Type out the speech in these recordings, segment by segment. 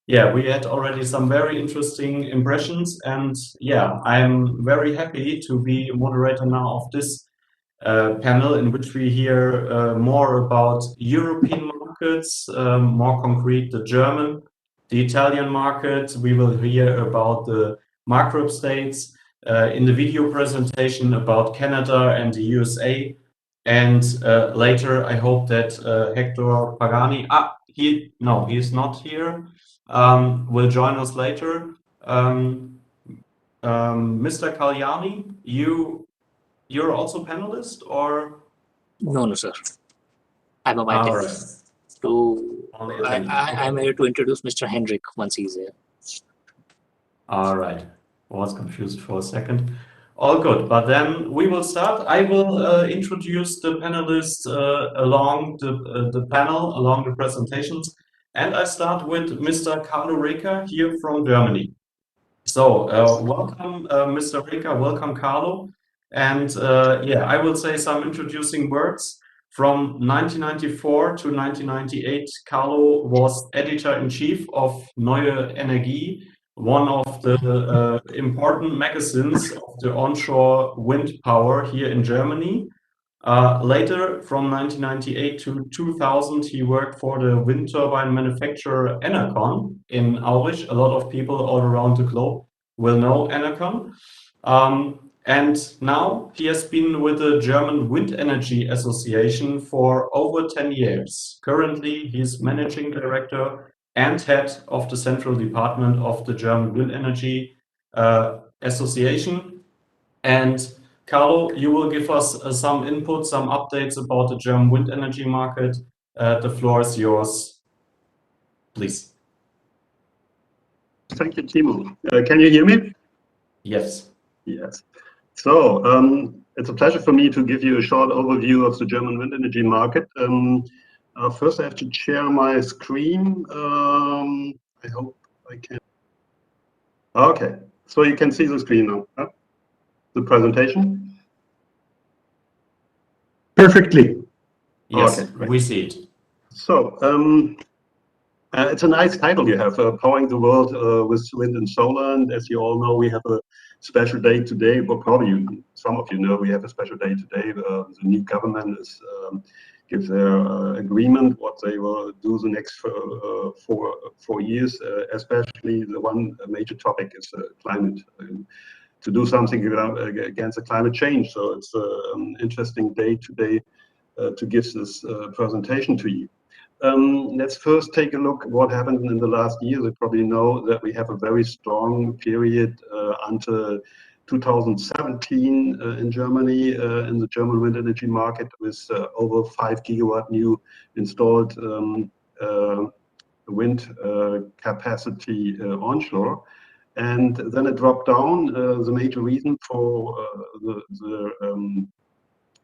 Yeah, we had already some very interesting impressions, and yeah, I'm very happy to be moderator now of this panel in which we hear more about European markets, more concrete, the German, the Italian market. We will hear about the Maghreb states in the video presentation about Canada and the USA. And later, I hope that Hector Pagani, he's not here, will join us later. Mr. Kalyani, you're also panelist, or? No, sir. I'm a All myself. right. So Only I'm here to introduce Mr. Hendrik once he's here. All right. I was confused for a second. All good, but then we will start. I will introduce the panelists along the panel, along the presentations, and I start with Mr. Carlo Reker here from Germany. So welcome, Mr. Reker, welcome, Carlo. And yeah, I will say some introducing words. From 1994 to 1998, Carlo was editor-in-chief of Neue Energie, one of the important magazines of the onshore wind power here in Germany. Later, from 1998 to 2000, he worked for the wind turbine manufacturer Enercon in Aurich. A lot of people all around the globe will know Enercon. And now he has been with the German Wind Energy Association for over 10 years. Currently, he's managing director and head of the central department of the German Wind Energy Association. And Carlo, you will give us some input, some updates about the German wind energy market. The floor is yours, please. Thank you, Timo. Can you hear me? Yes. Yes. So it's a pleasure for me to give you a short overview of the German wind energy market. First, I have to share my screen. I hope I can. Okay, so you can see the screen now, huh? The presentation? Perfectly. Yes, okay, we see it. So it's a nice title you have, Powering the World with Wind and Solar. And as you all know, we have a special day today. Well, probably some of you know we have a special day today. The new government is gives their agreement what they will do the next 4 years. Especially the one major topic is climate. To do something against the climate change. So it's an interesting day today to give this presentation to you. Let's first take a look at what happened in the last year. You probably know that we have a very strong period until 2017 in Germany, in the German wind energy market, with over 5 gigawatt new installed wind capacity onshore. And then it dropped down. The major reason for the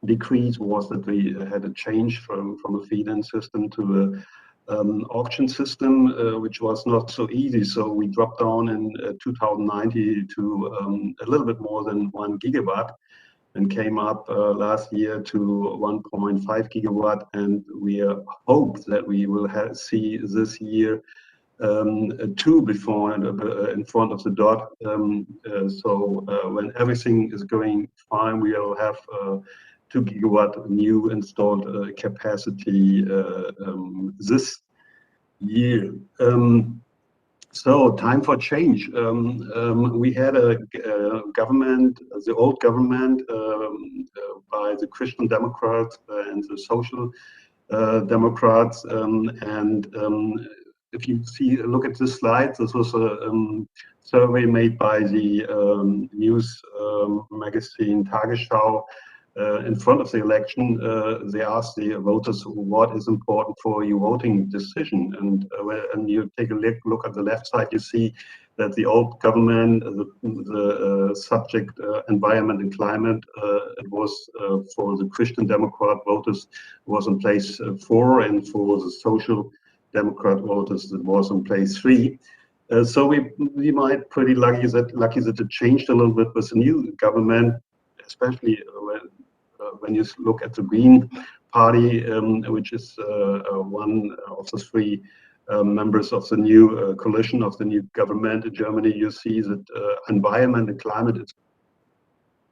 decrease was that we had a change from a feed-in system to an auction system, which was not so easy. So we dropped down in 2019 to a little bit more than 1 gigawatt and came up last year to 1.5 gigawatt. And we hope that we will see this year 2 before in front of the dot. So when everything is going fine, we will have 2 gigawatt new installed capacity this year. So time for change. We had a government, the old government by the Christian Democrats and the Social Democrats, if you look at this slide, this was a survey made by the news magazine Tagesschau in front of the election. They asked the voters what is important for your voting decision, and you take a look at the left side, you see that the old government, the subject environment and climate, it was for the Christian Democrat voters was in place 4, and for the Social Democrat voters that was in place 3. So we might pretty lucky that it changed a little bit with the new government, especially when you look at the Green Party, which is one of the 3 members of the new coalition of the new government in Germany, you see that environment and climate is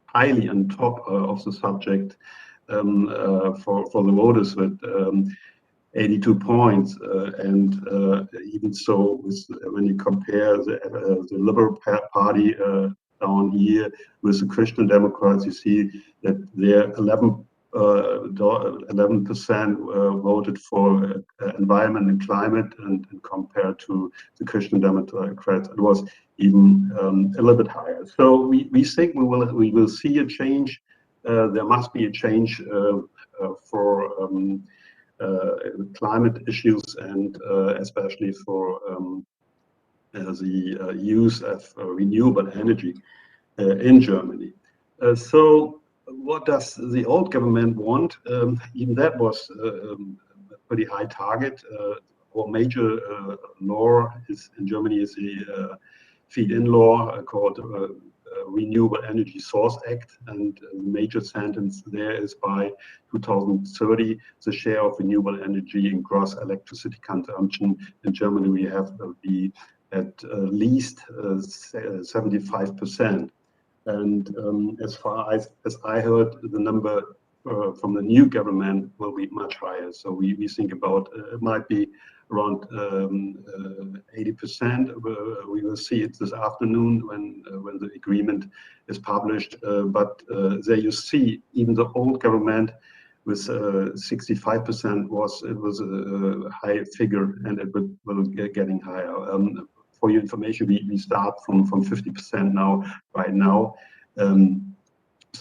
highly on top of the subject for the voters with 82 points, and even so, when you compare the Liberal Party down here with the Christian Democrats, you see that they're 11% voted for environment and climate, and compared to the Christian Democrats, it was even a little bit higher. So we think we will see a change. There must be a change for climate issues, and especially for the use of renewable energy in Germany. So what does the old government want? Even that was a pretty high target. Our major law in Germany is the feed-in law called Renewable Energy Source Act, and the major sentence there is by 2030, the share of renewable energy in gross electricity consumption in Germany we have to be at least 75%. And as far as I heard, the number from the new government will be much higher. So we think about it might be around 80%. We will see it this afternoon when the agreement is published. But there you see, even the old government with 65% was a high figure, and it will get getting higher. For your information, we start from 50% now, right now. And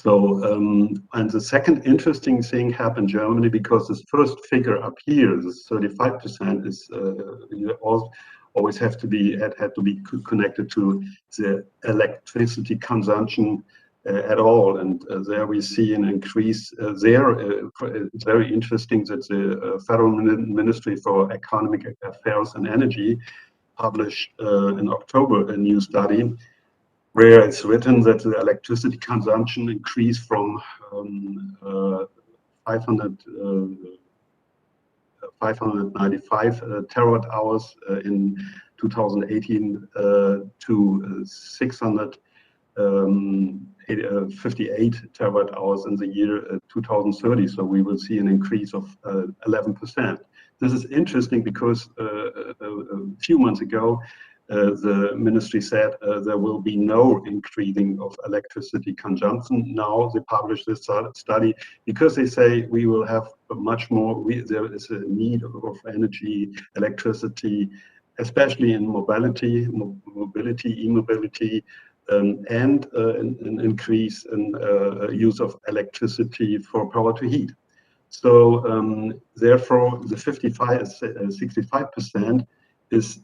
the second interesting thing happened in Germany, because this first figure up here, this 35%, is you always had to be connected to the electricity consumption at all, and there we see an increase there. It's very interesting that the Federal Ministry for Economic Affairs and Energy published in October a new study where it's written that the electricity consumption increased from 595 terawatt hours in 2018 to 658 terawatt hours in the year 2030. So we will see an increase of 11%. This is interesting because a few months ago, the ministry said there will be no increasing of electricity consumption. Now they published this study because they say we will have much more. There is a need of energy, electricity, especially in mobility, e-mobility, and an increase in use of electricity for power to heat. So therefore, the 65% is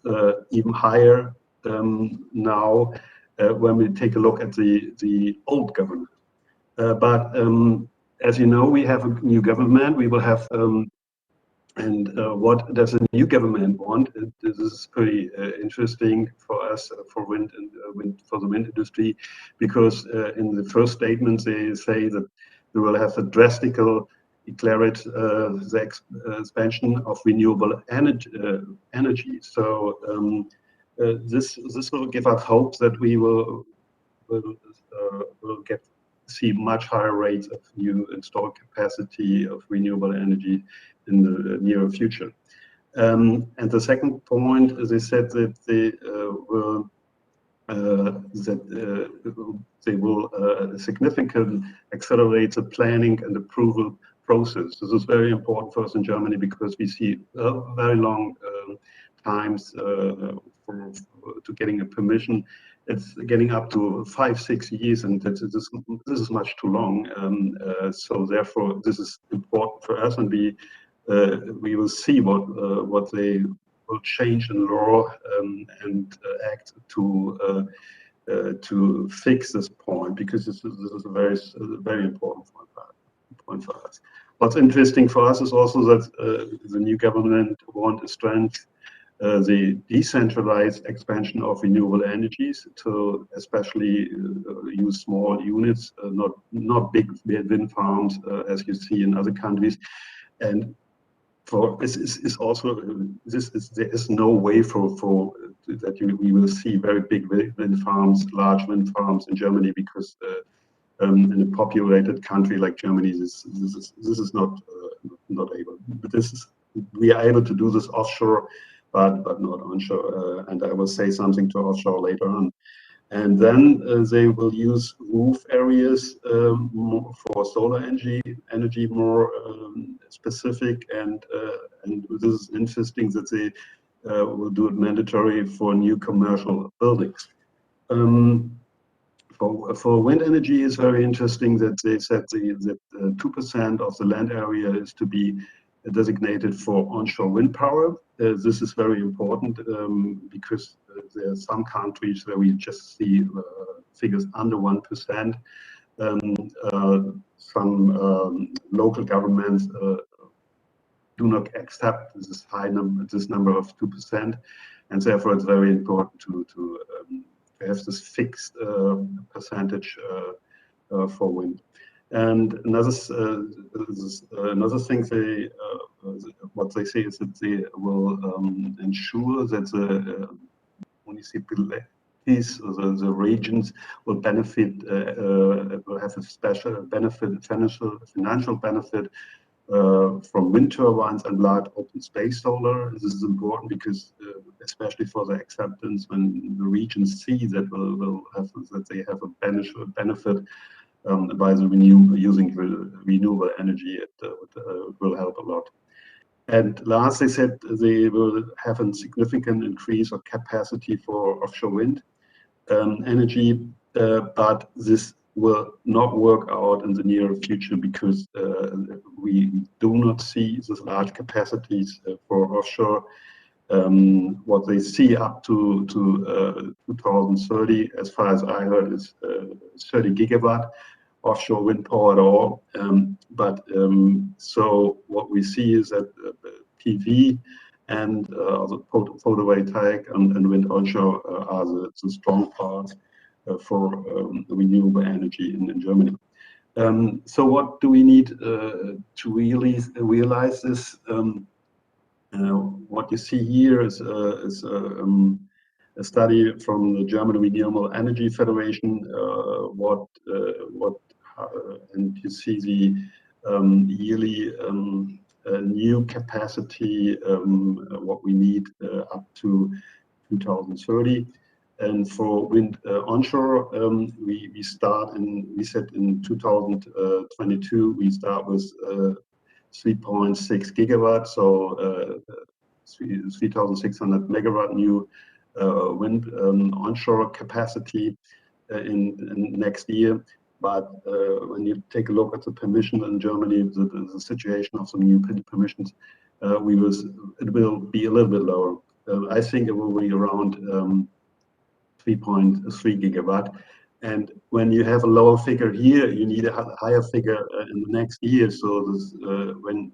even higher now when we take a look at the old government. But as you know, we have a new government. We will have, what does a new government want? This is pretty interesting for us, for for the wind industry, because in the first statement they say that we will have a drastical declared the expansion of renewable energy. So this will give us hope that we will see much higher rates of new installed capacity of renewable energy in the near future. And the second point, as I said, that they will significantly accelerate the planning and approval process. This is very important for us in Germany because we see very long times to getting a permission. It's getting up to 5-6 years, and this is much too long. So therefore, this is important for us, and we will see what they will change in law and act to fix this point, because this is a very important point for us. What's interesting for us is also that the new government want to strengthen the decentralized expansion of renewable energies to especially use small units, not big wind farms as you see in other countries. And for this is also there is no way for that we will see very big wind farms, large wind farms in Germany, because in a populated country like Germany, this is not able. But we are able to do this offshore, but not onshore. And I will say something to offshore later on. And then they will use roof areas for solar energy more specific. And this is interesting that they will do it mandatory for new commercial buildings. For wind energy, it's very interesting that they said that 2% of the land area is to be designated for onshore wind power. This is very important because there are some countries where we just see figures under 1%. Some local governments do not accept this number of 2%, and therefore it's very important to have this fixed percentage for wind. And another thing what they say is that they will ensure that the municipalities, the regions will benefit, will have a special benefit, financial benefit from wind turbines and large open space solar. This is important because, especially for the acceptance, when the regions see that that they have a benefit by the using renewable energy, it will help a lot. And last, they said they will have a significant increase of capacity for offshore wind energy, but this will not work out in the near future because we do not see these large capacities for offshore. What they see up to 2030, as far as I heard, is 30 gigawatt offshore wind power at all. So what we see is that PV and photovoltaic and wind onshore are the strong parts for renewable energy in Germany. So what do we need to realize this? What you see here is a study from the German Renewable Energy Federation. And you see the yearly new capacity, what we need up to 2030. And for wind onshore, we said in 2022 we start with 3.6 gigawatts, so 3,600 megawatt new wind onshore capacity in next year. But when you take a look at the permission in Germany, the situation of some new permissions, it will be a little bit lower. I think it will be around 3.3 gigawatt. And when you have a lower figure here, you need a higher figure in the next year. So this, when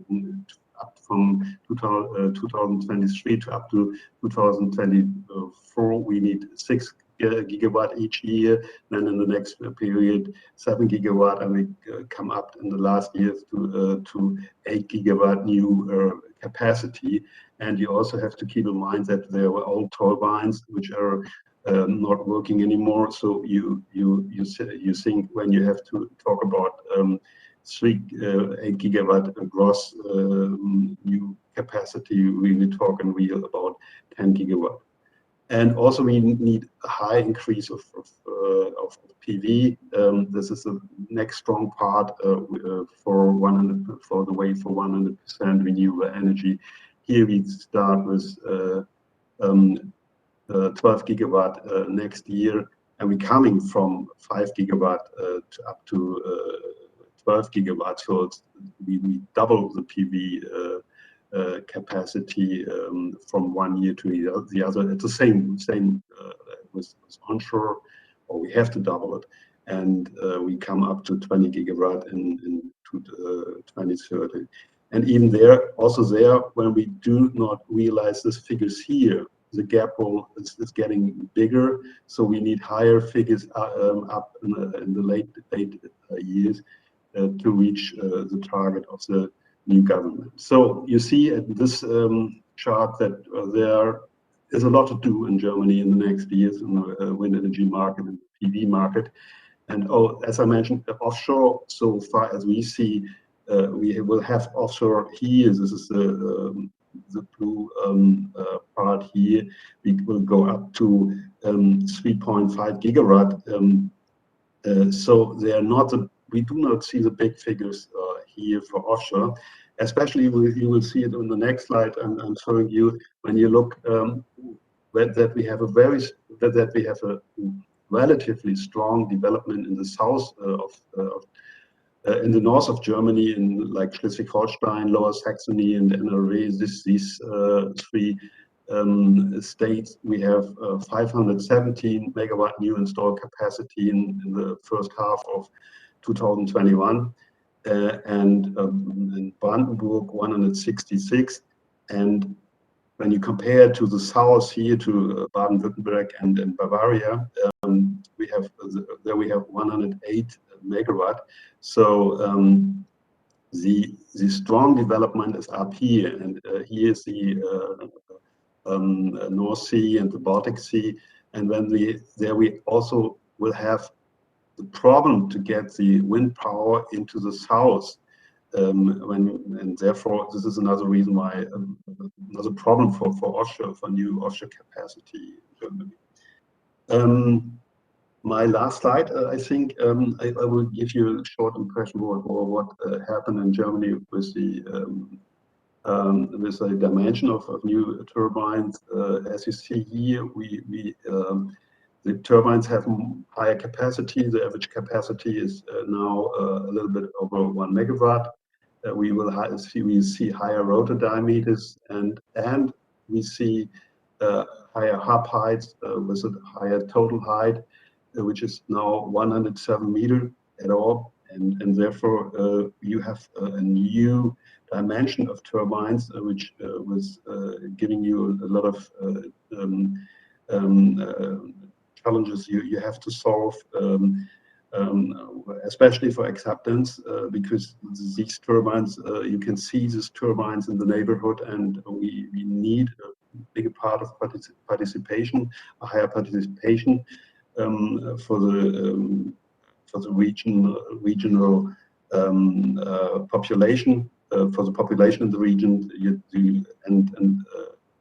up from 2023 to up to 2024, we need 6 gigawatt each year. Then in the next period, 7 gigawatt, and we come up in the last years to 8 gigawatt new capacity. And you also have to keep in mind that there were old turbines which are not working anymore. So you think when you have to talk about 8 gigawatt gross new capacity, you really talk in real about 10 gigawatt. And also we need a high increase of PV. This is the next strong part for the way for 100% renewable energy. Here we start with 12 gigawatt next year, and we're coming from 5 gigawatt to up to 12 gigawatt. So we double the PV capacity from one year to the other. It's the same with onshore, or we have to double it, and we come up to 20 gigawatt in 2030. And even when we do not realize these figures here, the gap is getting bigger. So we need higher figures up in the late years to reach the target of the new government. So you see at this chart that there is a lot to do in Germany in the next years in the wind energy market and PV market. And as I mentioned, offshore, so far as we see, we will have offshore here. This is the blue part here. We will go up to 3.5 gigawatt. So they are not we do not see the big figures here for offshore. Especially, you will see it on the next slide. I'm showing you when you look that we have a relatively strong development in the south in the north of Germany, in like Schleswig-Holstein, Lower Saxony, and NRW. These three states, we have 517 megawatt new installed capacity in the first half of 2021. And in Brandenburg 166, and when you compare to the south here to Baden-Württemberg and Bavaria, we have 108 megawatt. So the strong development is up here, and here is the North Sea and the Baltic Sea, and when we also will have the problem to get the wind power into the south, and therefore this is another reason why another problem for offshore, for new offshore capacity in Germany. My last slide, I think I will give you a short impression of what happened in Germany with the dimension of new turbines. As you see here, the turbines have higher capacity. The average capacity is now a little bit over 1 megawatt. We see higher rotor diameters, and we see higher hub heights with a higher total height, which is now 107 meters at all, and therefore you have a new dimension of turbines, which was giving you a lot of challenges you have to solve, especially for acceptance, because these turbines, you can see these turbines in the neighborhood, and we need a bigger part of participation, a higher participation for the regional population, for the population in the region.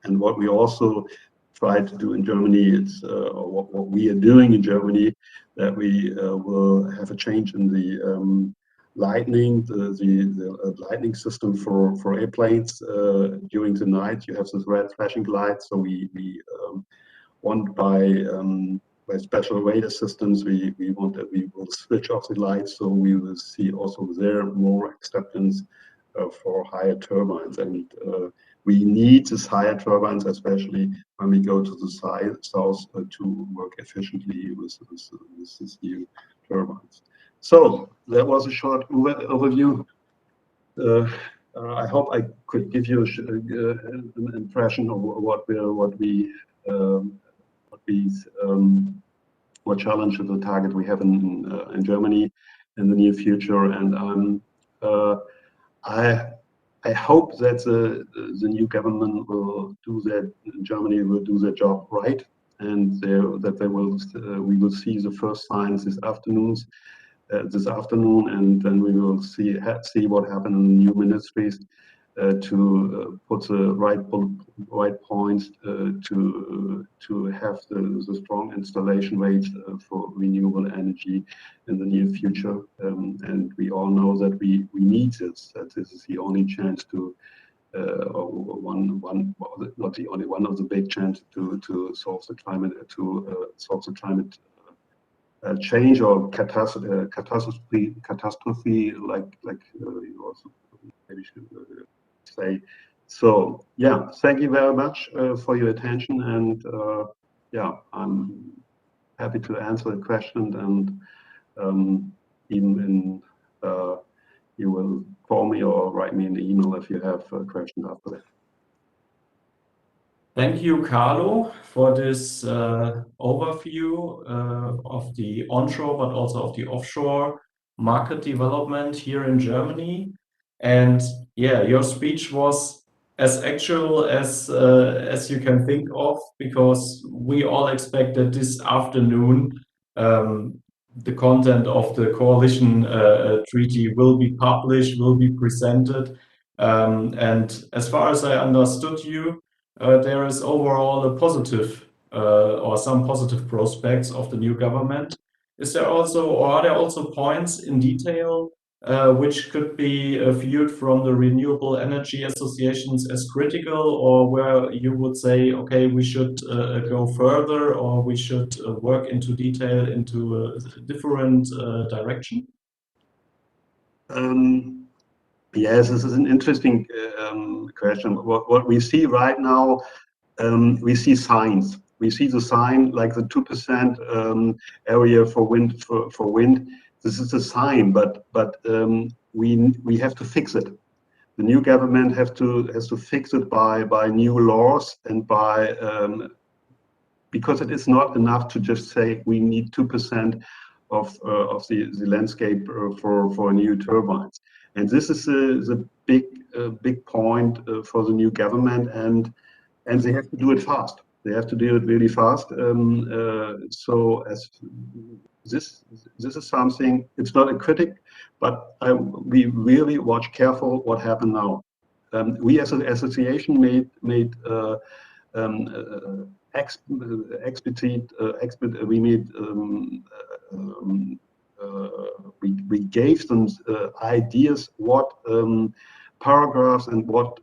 And what we also try to do in Germany, it's what we are doing in Germany, that we will have a change in the lightning, the lightning system for airplanes. During the night, you have this red flashing light, so we want by special radar systems, we want that we will switch off the lights, so we will see also there more acceptance for higher turbines. And we need these higher turbines, especially when we go to the south to work efficiently with these new turbines. So that was a short overview. I hope I could give you an impression of what challenge of the target we have in Germany in the near future. And I hope that the new government will do that. Germany will do their job right, and that we will see the first signs this afternoon, and then we will see what happened in the new ministries to put the right points to have the strong installation rates for renewable energy in the near future. And we all know that we need this. That this is the only chance to not the only one of the big chances to solve the climate change or catastrophe, like you also maybe should say. So yeah, thank you very much for your attention, and yeah, I'm happy to answer the question, and even you will call me or write me an email if you have a question after that. Thank you, Carlo, for this overview of the onshore, but also of the offshore market development here in Germany. And yeah, your speech was as actual as you can think of, because we all expect that this afternoon the content of the coalition treaty will be published, will be presented. And as far as I understood you, there is overall a positive or some positive prospects of the new government. Is there also, or are there also points in detail which could be viewed from the renewable energy associations as critical, or where you would say, okay, we should go further, or we should work into detail into a different direction? Yes, this is an interesting question. What we see right now, we see signs. We see the sign, like the 2% area for wind. For wind, this is a sign, but we have to fix it. The new government has to fix it by new laws and by because it is not enough to just say we need 2% of the landscape for new turbines. And this is the big point for the new government, and they have to do it fast. They have to do it really fast. So as this is something, it's not a critic, but we really watch careful what happened now. We as an association made we gave them ideas what paragraphs and what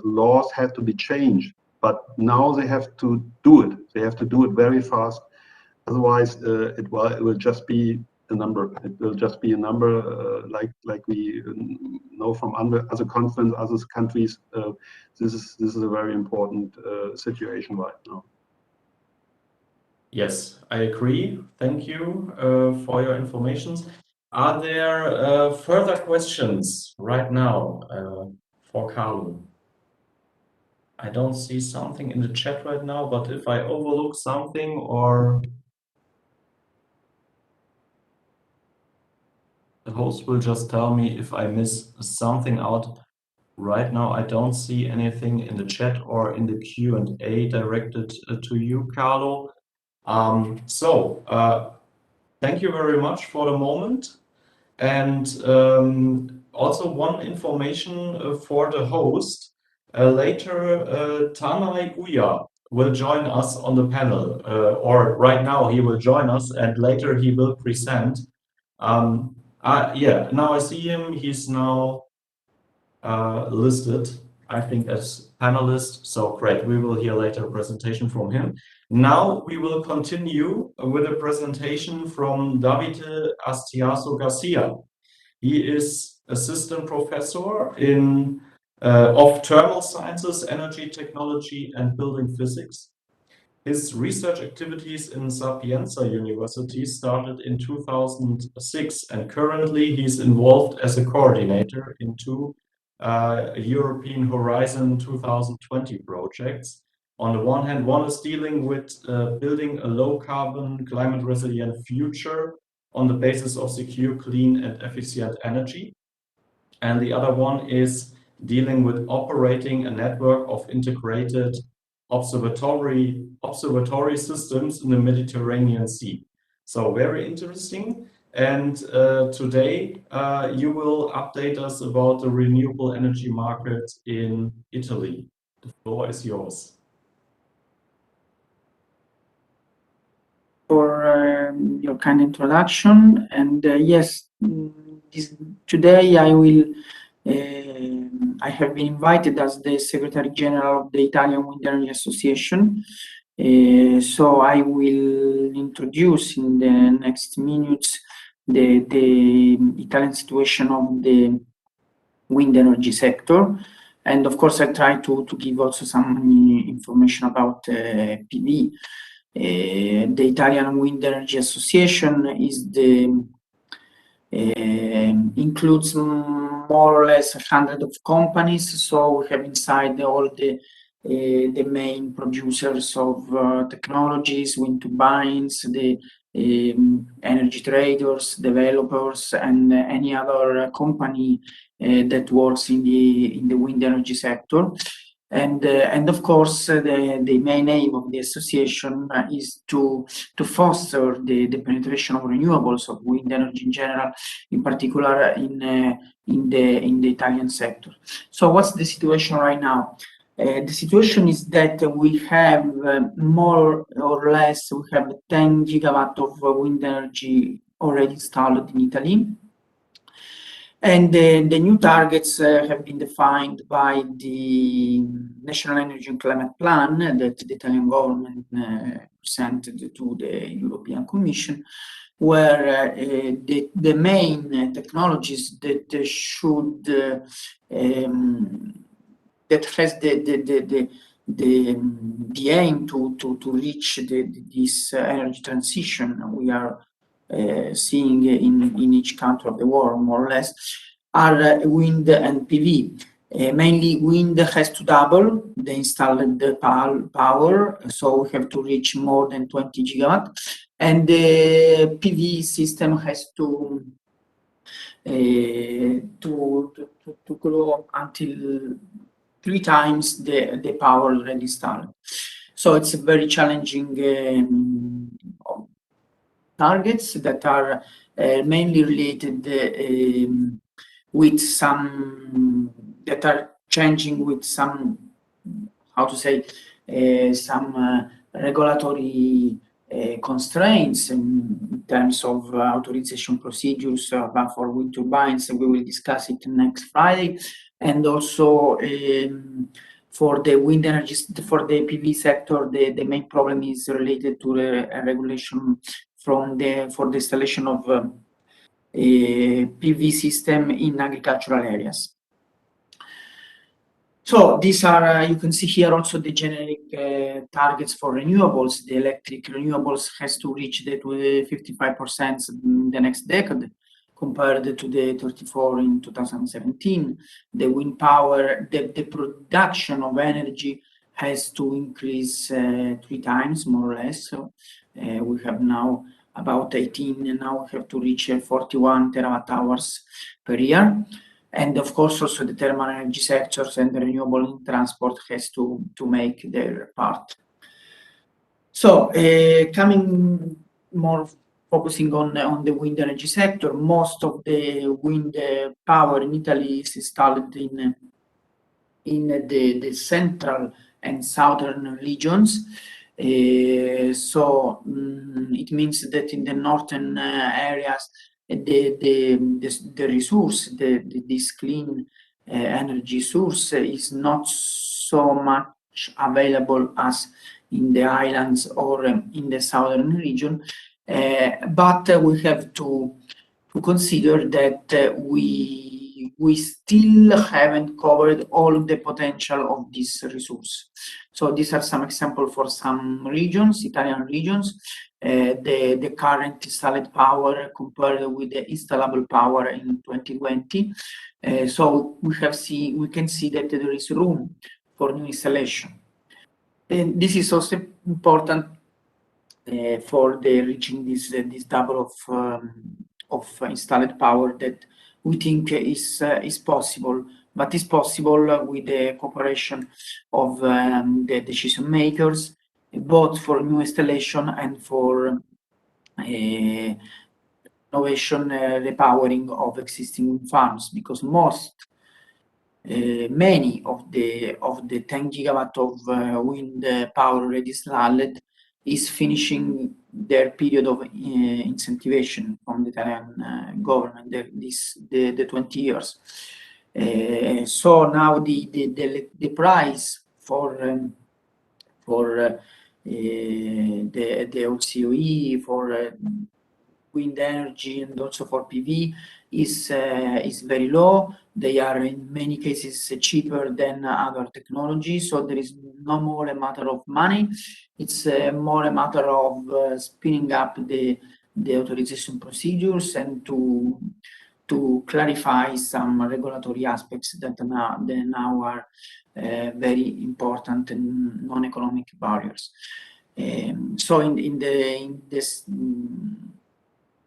laws have to be changed, but now they have to do it. They have to do it very fast. Otherwise, it will just be a number. It will just be a number, like we know from other conferences, other countries. This is a very important situation right now. Yes, I agree. Thank you for your information. Are there further questions right now for Carlo? I don't see something in the chat right now, but if I overlook something or the host will just tell me if I miss something out. Right now, I don't see anything in the chat or in the Q&A directed to you, Carlo. Thank you very much for the moment. And also one information for the host. Later, Tanay Uya will join us on the panel, or right now he will join us and later he will present. Yeah, now I see him. He's now listed, I think, as panelist. So great, we will hear later a presentation from him. Now we will continue with a presentation from Davide Astiaso Garcia. He is assistant professor of thermal sciences, energy technology, and building physics. His research activities in Sapienza University started in 2006, and currently he's involved as a coordinator in two European Horizon 2020 projects. On the one hand, one is dealing with building a low-carbon, climate-resilient future on the basis of secure, clean, and efficient energy. And the other one is dealing with operating a network of integrated observatory systems in the Mediterranean Sea. So very interesting. And today you will update us about the renewable energy market in Italy. The floor is yours. For your kind introduction, and yes, today I have been invited as the Secretary General of the Italian Wind Energy Association. So I will introduce in the next minutes the Italian situation of the wind energy sector. And of course, I try to give also some information about PV. The Italian Wind Energy Association is includes more or less 100 of companies. So we have inside all the main producers of technologies, wind turbines, the energy traders, developers, and any other company that works in the wind energy sector. And of course, the main aim of the association is to foster the penetration of renewables, of wind energy in general, in particular in the Italian sector. So what's the situation right now? The situation is that we have more or less, we have 10 gigawatt of wind energy already installed in Italy. And the new targets have been defined by the National Energy and Climate Plan that the Italian government presented to the European Commission, where the main technologies that should that has the aim to reach this energy transition we are seeing in each country of the world, more or less, are wind and PV. Mainly wind has to double the installed power, so we have to reach more than 20 gigawatt, and the PV system has to grow until 3 times the power already installed. So it's a very challenging targets that are mainly related with some that are changing with some, how to say, some regulatory constraints in terms of authorization procedures for wind turbines. We will discuss it next Friday, and also for the wind energy, for the PV sector, the main problem is related to the regulation for the installation of a PV system in agricultural areas. So these are, you can see here also the generic targets for renewables. The electric renewables has to reach the 55% in the next decade, compared to the 34 in 2017. The wind power, the production of energy has to increase 3 times, more or less. So we have now about 18, and now we have to reach 41 terawatt hours per year. And of course, also the thermal energy sectors and the renewable transport has to make their part. So coming more focusing on the wind energy sector, most of the wind power in Italy is installed in the central and southern regions. So it means that in the northern areas, the resource, this clean energy source is not so much available as in the islands or in the southern region. But we have to consider that we still haven't covered all the potential of this resource. So these are some examples for some regions, Italian regions. The current installed power compared with the installable power in 2020. So we can see that there is room for new installation. And this is also important for the reaching this double of installed power that we think is possible, but is possible with the cooperation of the decision makers, both for new installation and for innovation, repowering of existing farms, because many of the 10 gigawatt of wind power already installed is finishing their period of incentivation from the Italian government, the 20 years. So now the price for the LCOE, for wind energy, and also for PV is very low. They are in many cases cheaper than other technologies. So there is no more a matter of money. It's more a matter of speeding up the authorization procedures and to clarify some regulatory aspects that now are very important and non-economic barriers. So in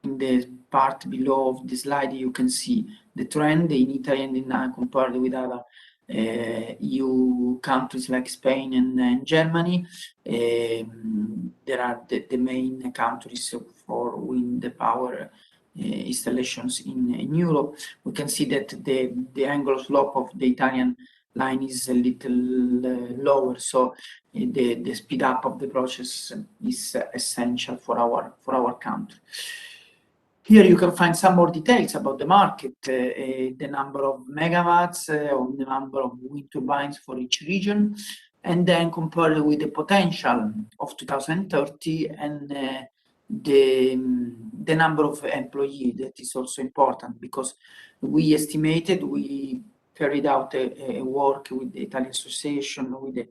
the part below of the slide, you can see the trend in Italy and in compared with other EU countries like Spain and Germany. There are the main countries for wind power installations in Europe. We can see that the angle slope of the Italian line is a little lower, so the speed up of the process is essential for our country. Here you can find some more details about the market, the number of megawatts, or the number of wind turbines for each region, and then compared with the potential of 2030 and the number of employees. That is also important because we carried out a work with the Italian Association, with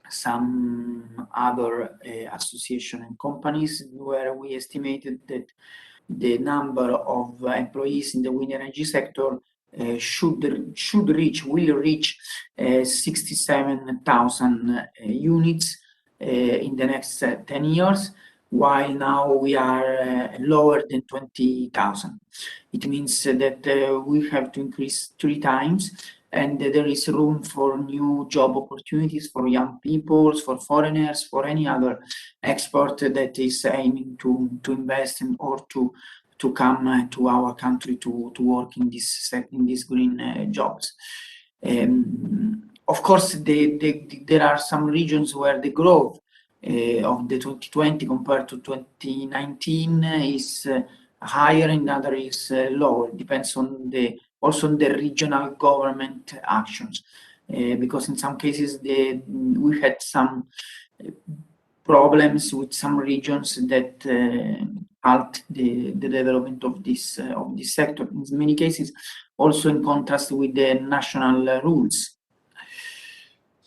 some other association and companies, where we estimated that the number of employees in the wind energy sector will reach 67,000 units in the next 10 years, while now we are lower than 20,000. It means that we have to increase 3 times, and there is room for new job opportunities for young people, for foreigners, for any other expert that is aiming to invest in or to come to our country to work in these green jobs. Of course, there are some regions where the growth of the 2020 compared to 2019 is higher, and other is lower. It depends on also on the regional government actions, because in some cases we had some problems with some regions that halt the development of this sector. In many cases, also in contrast with the national rules.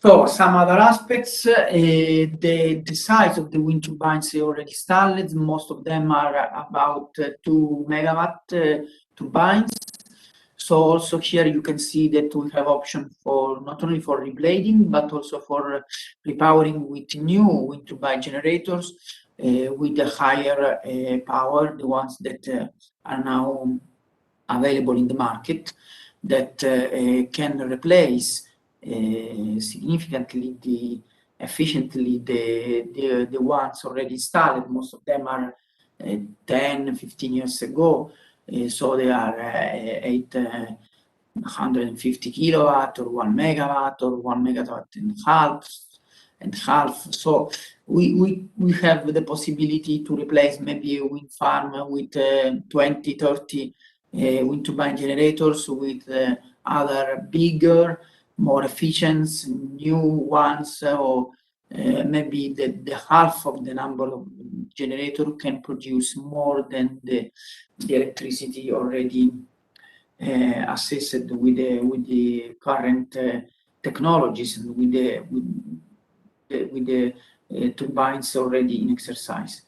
So some other aspects, the size of the wind turbines already installed. Most of them are about 2 megawatt turbines. So also here you can see that we have option for not only for reblading, but also for repowering with new wind turbine generators with a higher power, the ones that are now available in the market, that can replace significantly efficiently the ones already installed. Most of them are 10-15 years ago. So they are 850 kilowatt or 1 megawatt or 1 megawatt and half. So we have the possibility to replace maybe a wind farm with 20-30 wind turbine generators with other bigger, more efficient, new ones, or maybe the half of the number of generator can produce more than the electricity already assessed with the current technologies and with the turbines already in exercise.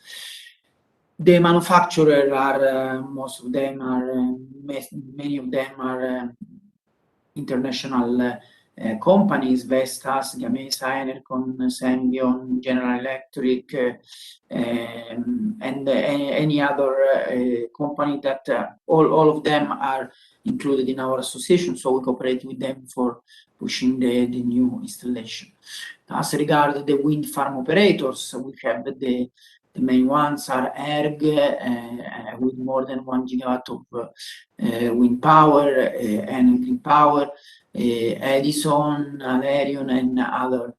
The manufacturers are most of them are many of them are international companies: Vestas, Gamesa, Enercon, Senvion, General Electric, and any other company that all of them are included in our association. So we cooperate with them for pushing the new installation. As regards the wind farm operators, we have the main ones are ERG with more than 1 gigawatt of wind power, and green power, Edison, Alerion, and other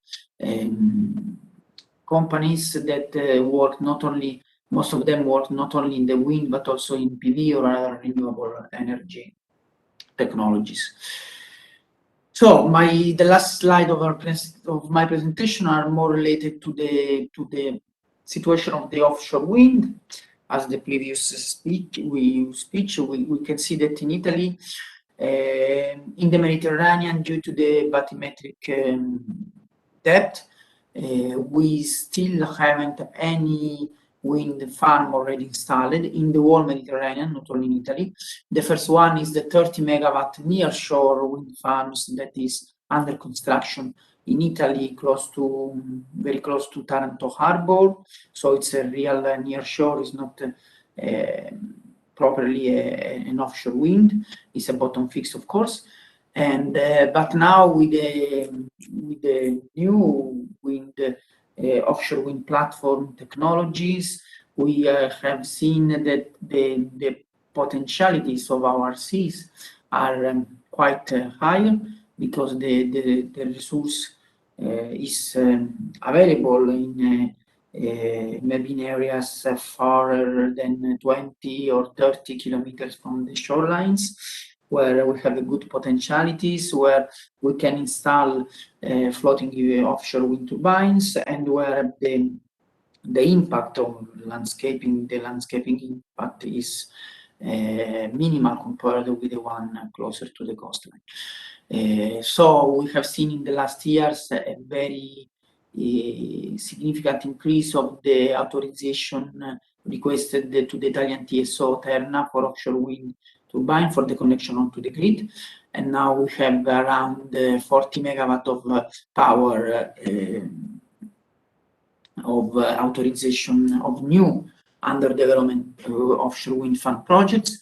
companies that work not only, most of them work not only in the wind but also in PV or other renewable energy technologies. So the last slide of my presentation are more related to the situation of the offshore wind. As the previous speech, we can see that in Italy, in the Mediterranean, due to the bathymetric depth, we still haven't any wind farm already installed in the whole Mediterranean, not only in Italy. The first one is the 30 megawatt near shore wind farms that is under construction in Italy, very close to Taranto Harbor. So it's a real near shore. It's not properly an offshore wind. It's a bottom fixed, of course. And but now with the new wind offshore wind platform technologies, we have seen that the potentialities of our seas are quite higher, because the resource is available in maybe in areas farther than 20 or 30 kilometers from the shorelines, where we have good potentialities, where we can install floating offshore wind turbines, and where the impact of landscaping, the landscaping impact is minimal compared with the one closer to the coastline. So we have seen in the last years a very significant increase of the authorization requested to the Italian TSO Terna for offshore wind turbine for the connection onto the grid. And now we have around 40 megawatt of power of authorization of new under development offshore wind farm projects.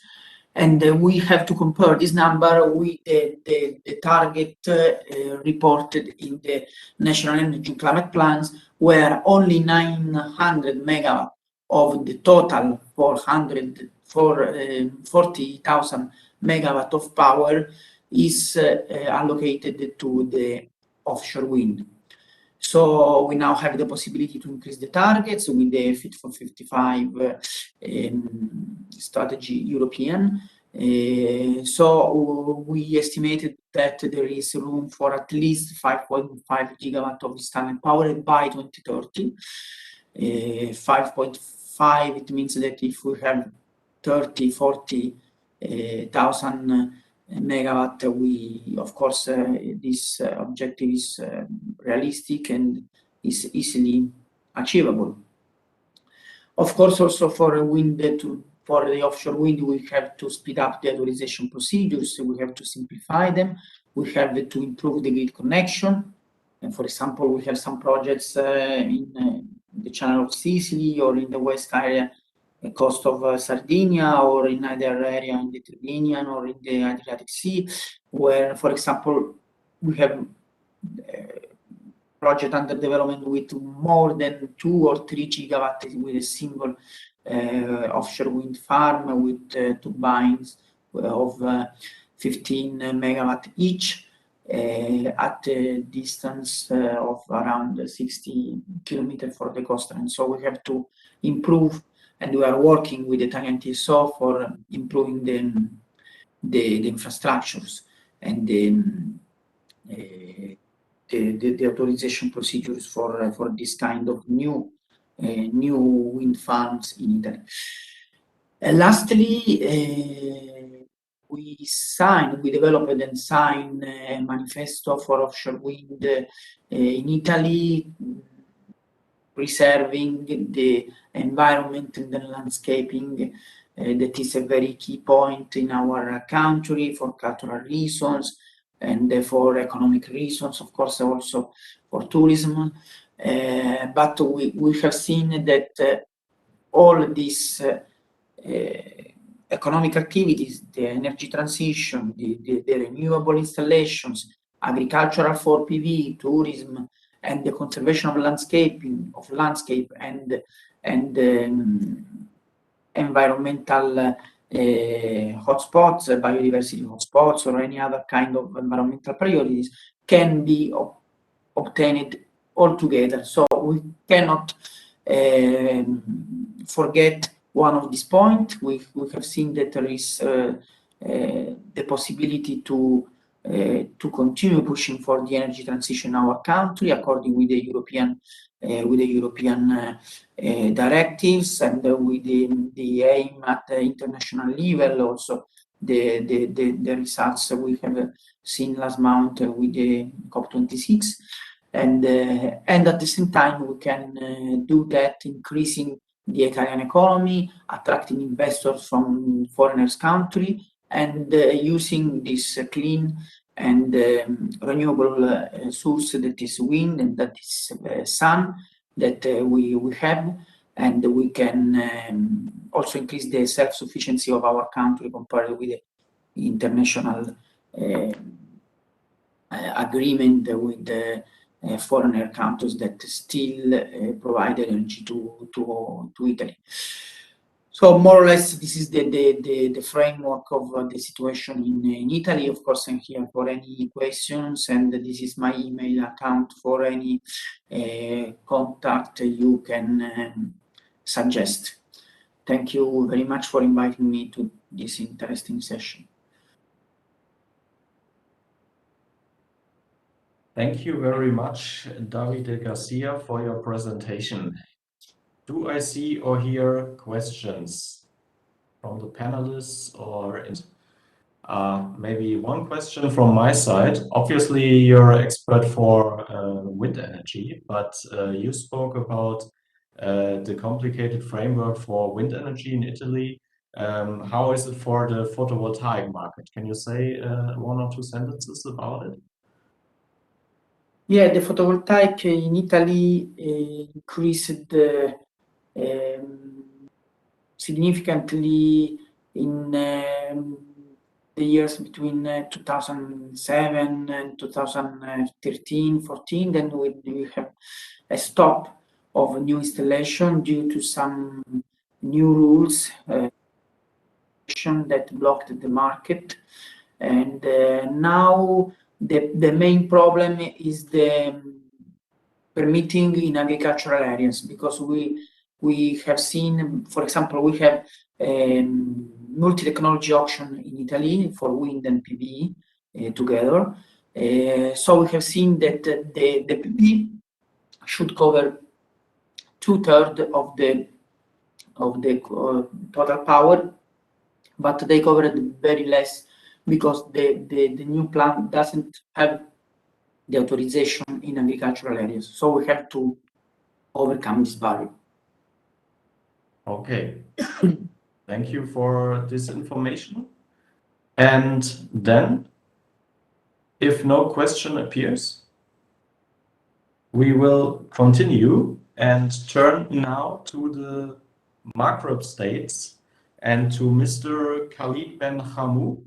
And we have to compare this number with the target reported in the National Energy and Climate Plans, where only 900 megawatt of the total 40,000 megawatt of power is allocated to the offshore wind. So we now have the possibility to increase the targets with the Fit for 55 strategy European. So we estimated that there is room for at least 5.5 gigawatt of installed power by 2030. 5.5, it means that if we have 40,000 megawatt, we, of course, this objective is realistic and is easily achievable. Of course, also for for the offshore wind, we have to speed up the authorization procedures. We have to simplify them. We have to improve the grid connection. And for example, we have some projects in the Channel of Sicily or in the west area, the coast of Sardinia, or in other area in the Tyrrhenian or in the Adriatic Sea, where, for example, we have project under development with more than 2 or 3 gigawatts with a single offshore wind farm with turbines of 15 megawatt each at a distance of around 60 kilometers for the coastline. So we have to improve, and we are working with the Italian TSO for improving the infrastructures and the authorization procedures for this kind of new wind farms in Italy. Lastly, we developed and signed a manifesto for offshore wind in Italy, preserving the environment and the landscaping. That is a very key point in our country for cultural reasons and for economic reasons, of course, also for tourism. But we have seen that all these economic activities, the energy transition, the renewable installations, agricultural for PV, tourism, and the conservation of landscape and environmental hotspots, biodiversity hotspots, or any other kind of environmental priorities can be obtained all together. So we cannot forget one of these points. We have seen that there is the possibility to continue pushing for the energy transition in our country, according with the European directives, and with the aim at the international level. Also, the results we have seen last month with the COP26, and at the same time we can do that, increasing the Italian economy, attracting investors from foreigners' country, and using this clean and renewable source that is wind and that is sun that we have, and we can also increase the self-sufficiency of our country compared with the international agreement with the foreign countries that still provide energy to Italy. So more or less, this is the framework of the situation in Italy. Of course, I'm here for any questions, and this is my email account for any contact you can suggest. Thank you very much for inviting me to this interesting session. Thank you very much, Davide Garcia, for your presentation. Do I see or hear questions from the panelists or maybe one question from my side? Obviously, you're an expert for wind energy, but you spoke about the complicated framework for wind energy in Italy. How is it for the photovoltaic market? Can you say one or two sentences about it? Yeah, the photovoltaic in Italy increased significantly in the years between 2007 and 2013, 14. Then we have a stop of new installation due to some new rules that blocked the market, and now the main problem is the permitting in agricultural areas, because we have seen, for example, we have multi-technology auction in Italy for wind and PV together. So we have seen that the PV should cover 2/3 of the total power, but they covered very less because the new plant doesn't have the authorization in agricultural areas. So we have to overcome this barrier. Okay. Thank you for this information. And then, if no question appears, we will continue and turn now to the Maghreb states and to Mr. Khalid Ben Hamou.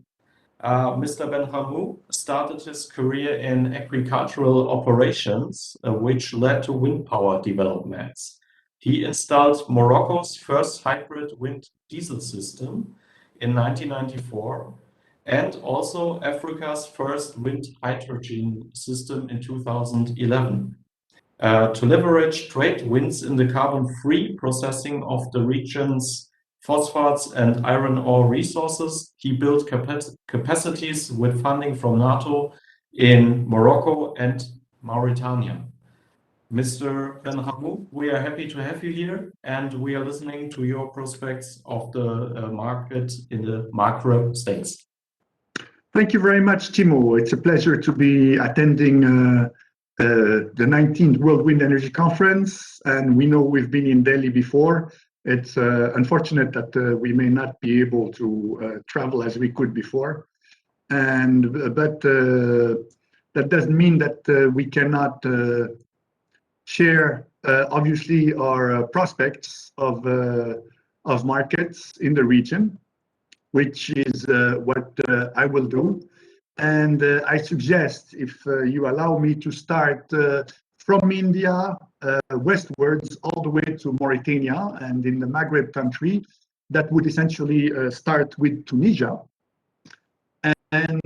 Mr. Ben Hamou started his career in agricultural operations, which led to wind power developments. He installed Morocco's first hybrid wind diesel system in 1994 and also Africa's first wind hydrogen system in 2011. To leverage trade winds in the carbon-free processing of the region's phosphates and iron ore resources, he built capacities with funding from NATO in Morocco and Mauritania. Mr. Ben Hamou, we are happy to have you here, and we are listening to your prospects of the market in the Maghreb states. Thank you very much, Timo. It's a pleasure to be attending the 19th World Wind Energy Conference, and we know we've been in Delhi before. It's unfortunate that we may not be able to travel as we could before, but that doesn't mean that we cannot share, obviously, our prospects of markets in the region, which is what I will do. And I suggest, if you allow me, to start from India westwards all the way to Mauritania, and in the Maghreb country, that would essentially start with Tunisia. And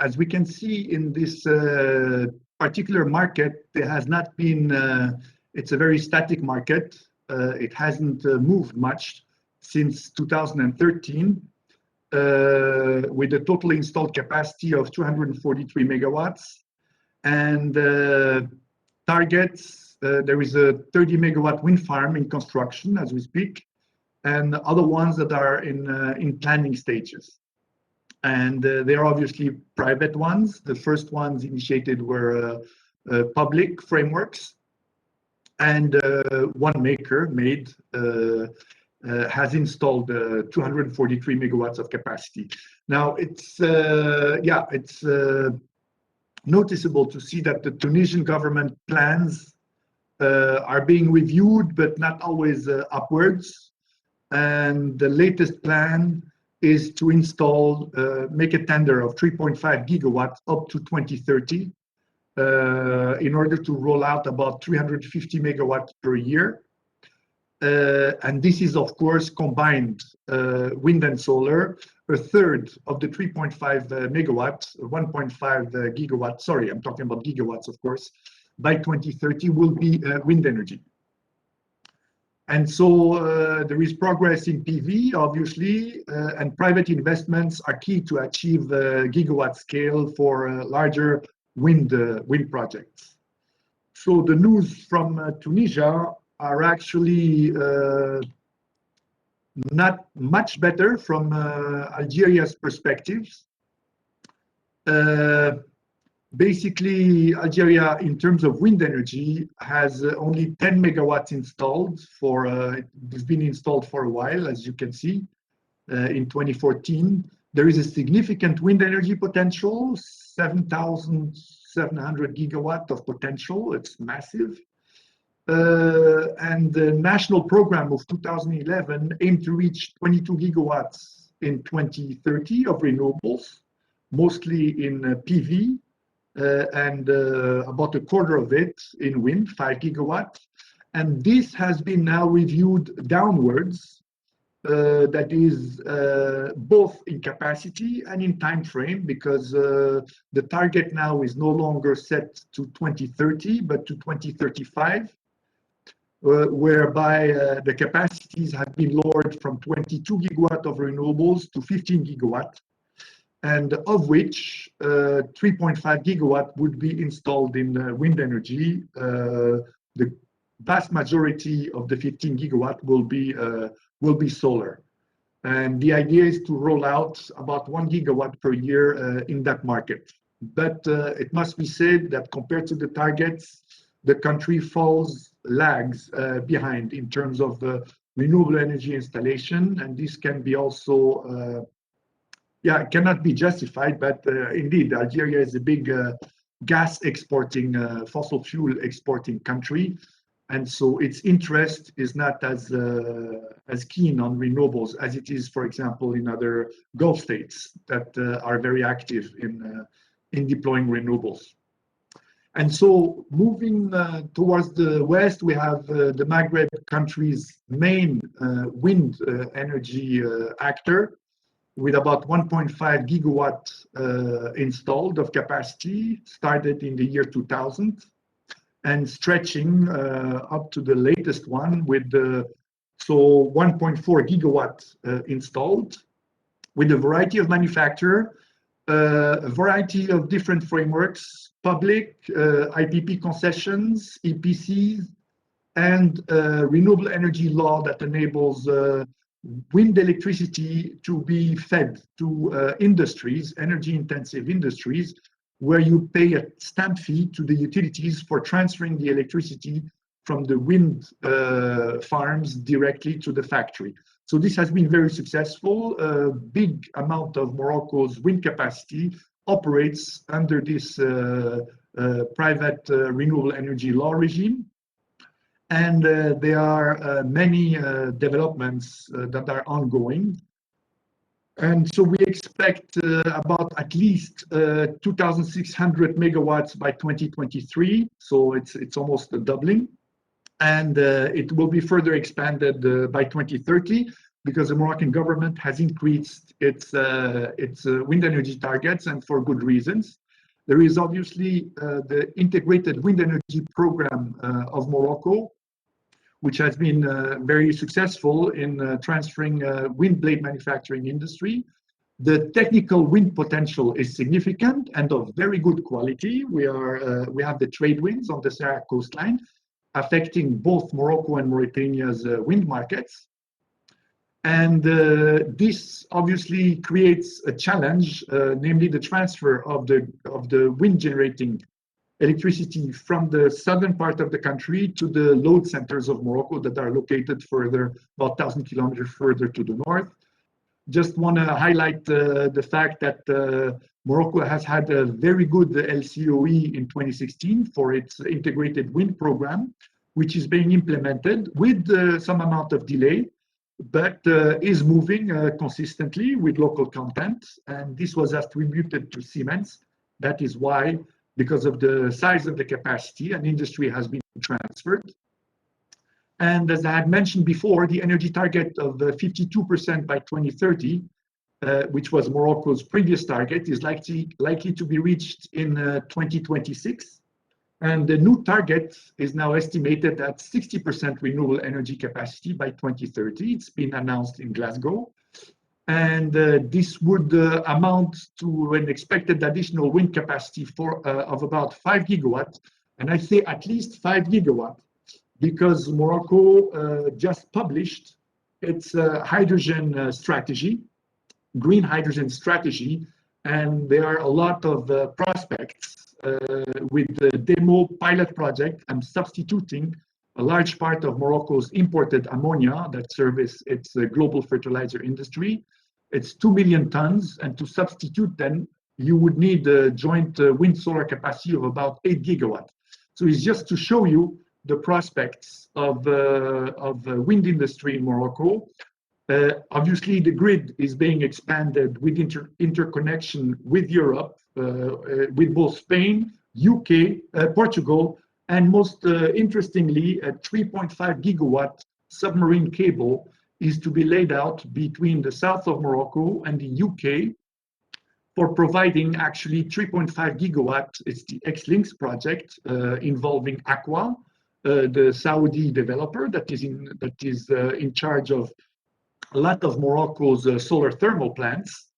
as we can see in this particular market, there has not been, it's a very static market. It hasn't moved much since 2013, with a total installed capacity of 243 megawatts. And targets, there is a 30 megawatt wind farm in construction as we speak, and other ones that are in planning stages. And they are obviously private ones. The first ones initiated were public frameworks, and one maker has installed 243 megawatts of capacity. Now it's noticeable to see that the Tunisian government plans are being reviewed, but not always upwards. And the latest plan is to install, make a tender of 3.5 gigawatts up to 2030 in order to roll out about 350 megawatts per year. And this is, of course, combined wind and solar. A third of the 3.5 megawatts, 1.5 gigawatts, sorry, I'm talking about gigawatts, of course, by 2030 will be wind energy. And so there is progress in PV, obviously, and private investments are key to achieve the gigawatt scale for larger wind projects. So the news from Tunisia are actually not much better from Algeria's perspectives. Basically, Algeria, in terms of wind energy, has only 10 megawatts installed. It's been installed for a while, as you can see, in 2014. There is a significant wind energy potential, 7,700 gigawatt of potential. It's massive. And the national program of 2011 aimed to reach 22 gigawatts in 2030 of renewables, mostly in PV, and about a quarter of it in wind, 5 gigawatts. And this has been now reviewed downwards, that is both in capacity and in time frame, because the target now is no longer set to 2030, but to 2035. Whereby the capacities have been lowered from 22 gigawatt of renewables to 15 gigawatt, and of which 3.5 gigawatt would be installed in wind energy. The vast majority of the 15 gigawatt will be solar. And the idea is to roll out about 1 gigawatt per year in that market. But it must be said that compared to the targets, the country lags behind in terms of renewable energy installation, and this can be also, it cannot be justified, but indeed, Algeria is a big gas exporting, fossil fuel exporting country, and so its interest is not as keen on renewables as it is, for example, in other Gulf states that are very active in deploying renewables. And so moving towards the west, we have the Maghreb countries' main wind energy actor, with about 1.5 gigawatt installed of capacity, started in the year 2000, and stretching up to the latest one with 1.4 gigawatt installed, with a variety of manufacturers, a variety of different frameworks, public, IPP concessions, EPCs, and renewable energy law that enables wind electricity to be fed to industries, energy-intensive industries, where you pay a stamp fee to the utilities for transferring the electricity from the wind farms directly to the factory. So this has been very successful. A big amount of Morocco's wind capacity operates under this private renewable energy law regime. And there are many developments that are ongoing. And so we expect about at least 2,600 megawatts by 2023. So it's almost a doubling. And it will be further expanded by 2030 because the Moroccan government has increased its wind energy targets, and for good reasons. There is obviously the integrated wind energy program of Morocco, which has been very successful in transferring wind blade manufacturing industry. The technical wind potential is significant and of very good quality. We have the trade winds on the Sahara coastline, affecting both Morocco and Mauritania's wind markets. And this obviously creates a challenge, namely the transfer of the wind generating electricity from the southern part of the country to the load centers of Morocco that are located further, about 1,000 kilometers further to the north, just want to highlight the fact that Morocco has had a very good LCOE in 2016 for its integrated wind program, which is being implemented with some amount of delay, but is moving consistently with local content. And this was attributed to Siemens. That is why, because of the size of the capacity, an industry has been transferred. And as I had mentioned before, the energy target of 52% by 2030, which was Morocco's previous target, is likely to be reached in 2026. And the new target is now estimated at 60% renewable energy capacity by 2030. It's been announced in Glasgow. And this would amount to an expected additional wind capacity of about 5 gigawatts. And I say at least 5 gigawatts, because Morocco just published its hydrogen strategy, green hydrogen strategy, and there are a lot of prospects with the demo pilot project and substituting a large part of Morocco's imported ammonia that service its global fertilizer industry. It's 2 million tons, and to substitute them, you would need a joint wind solar capacity of about 8 gigawatts. So it's just to show you the prospects of wind industry in Morocco. Obviously, the grid is being expanded with interconnection with Europe, with both Spain, UK, Portugal, and most interestingly, a 3.5 gigawatt submarine cable is to be laid out between the south of Morocco and the UK for providing actually 3.5 gigawatt. It's the X-Links project involving Aqua, the Saudi developer that is in charge of a lot of Morocco's solar thermal plants.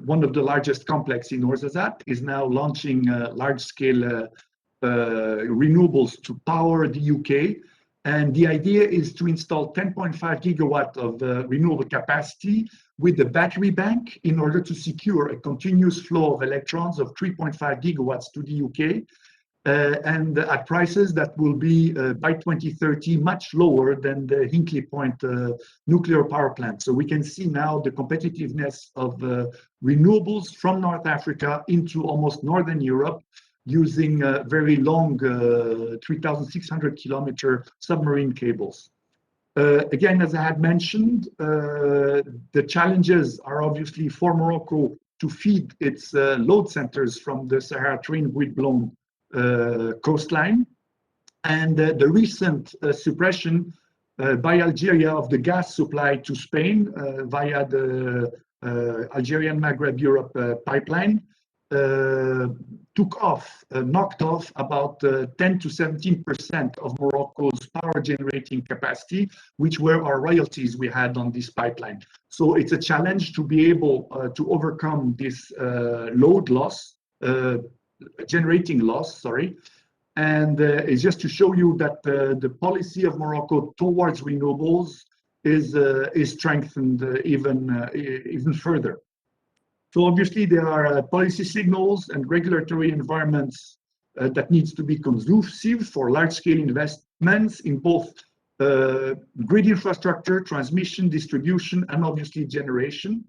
One of the largest complex in Ouarzazate is now launching large-scale renewables to power the UK. And the idea is to install 10.5 gigawatt of renewable capacity with the battery bank in order to secure a continuous flow of electrons of 3.5 gigawatts to the UK. And at prices that will be by 2030 much lower than the Hinkley Point nuclear power plant. So we can see now the competitiveness of renewables from North Africa into almost Northern Europe using very long 3,600 kilometer submarine cables. Again, as I had mentioned, the challenges are obviously for Morocco to feed its load centers from the Sahara-Train wind-blown coastline, and the recent suppression by Algeria of the gas supply to Spain via the Algerian Maghreb Europe pipeline knocked off about 10 to 17% of Morocco's power generating capacity, which were our royalties we had on this pipeline. So it's a challenge to be able to overcome this load loss, generating loss, sorry. And it's just to show you that the policy of Morocco towards renewables is strengthened even further. So obviously there are policy signals and regulatory environments that needs to be conducive for large-scale investments in both grid infrastructure, transmission, distribution, and obviously generation.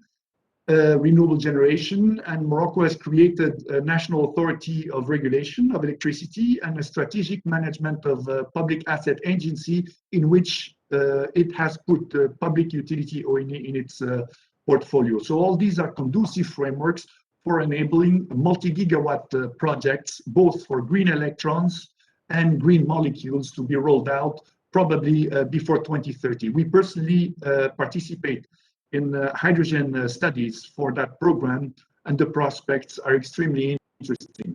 Renewable generation, and Morocco has created a national authority of regulation of electricity and a strategic management of public asset agency in which it has put public utility ONE in its portfolio. So all these are conducive frameworks for enabling multi-gigawatt projects, both for green electrons and green molecules to be rolled out probably before 2030. We personally participate in hydrogen studies for that program, and the prospects are extremely interesting.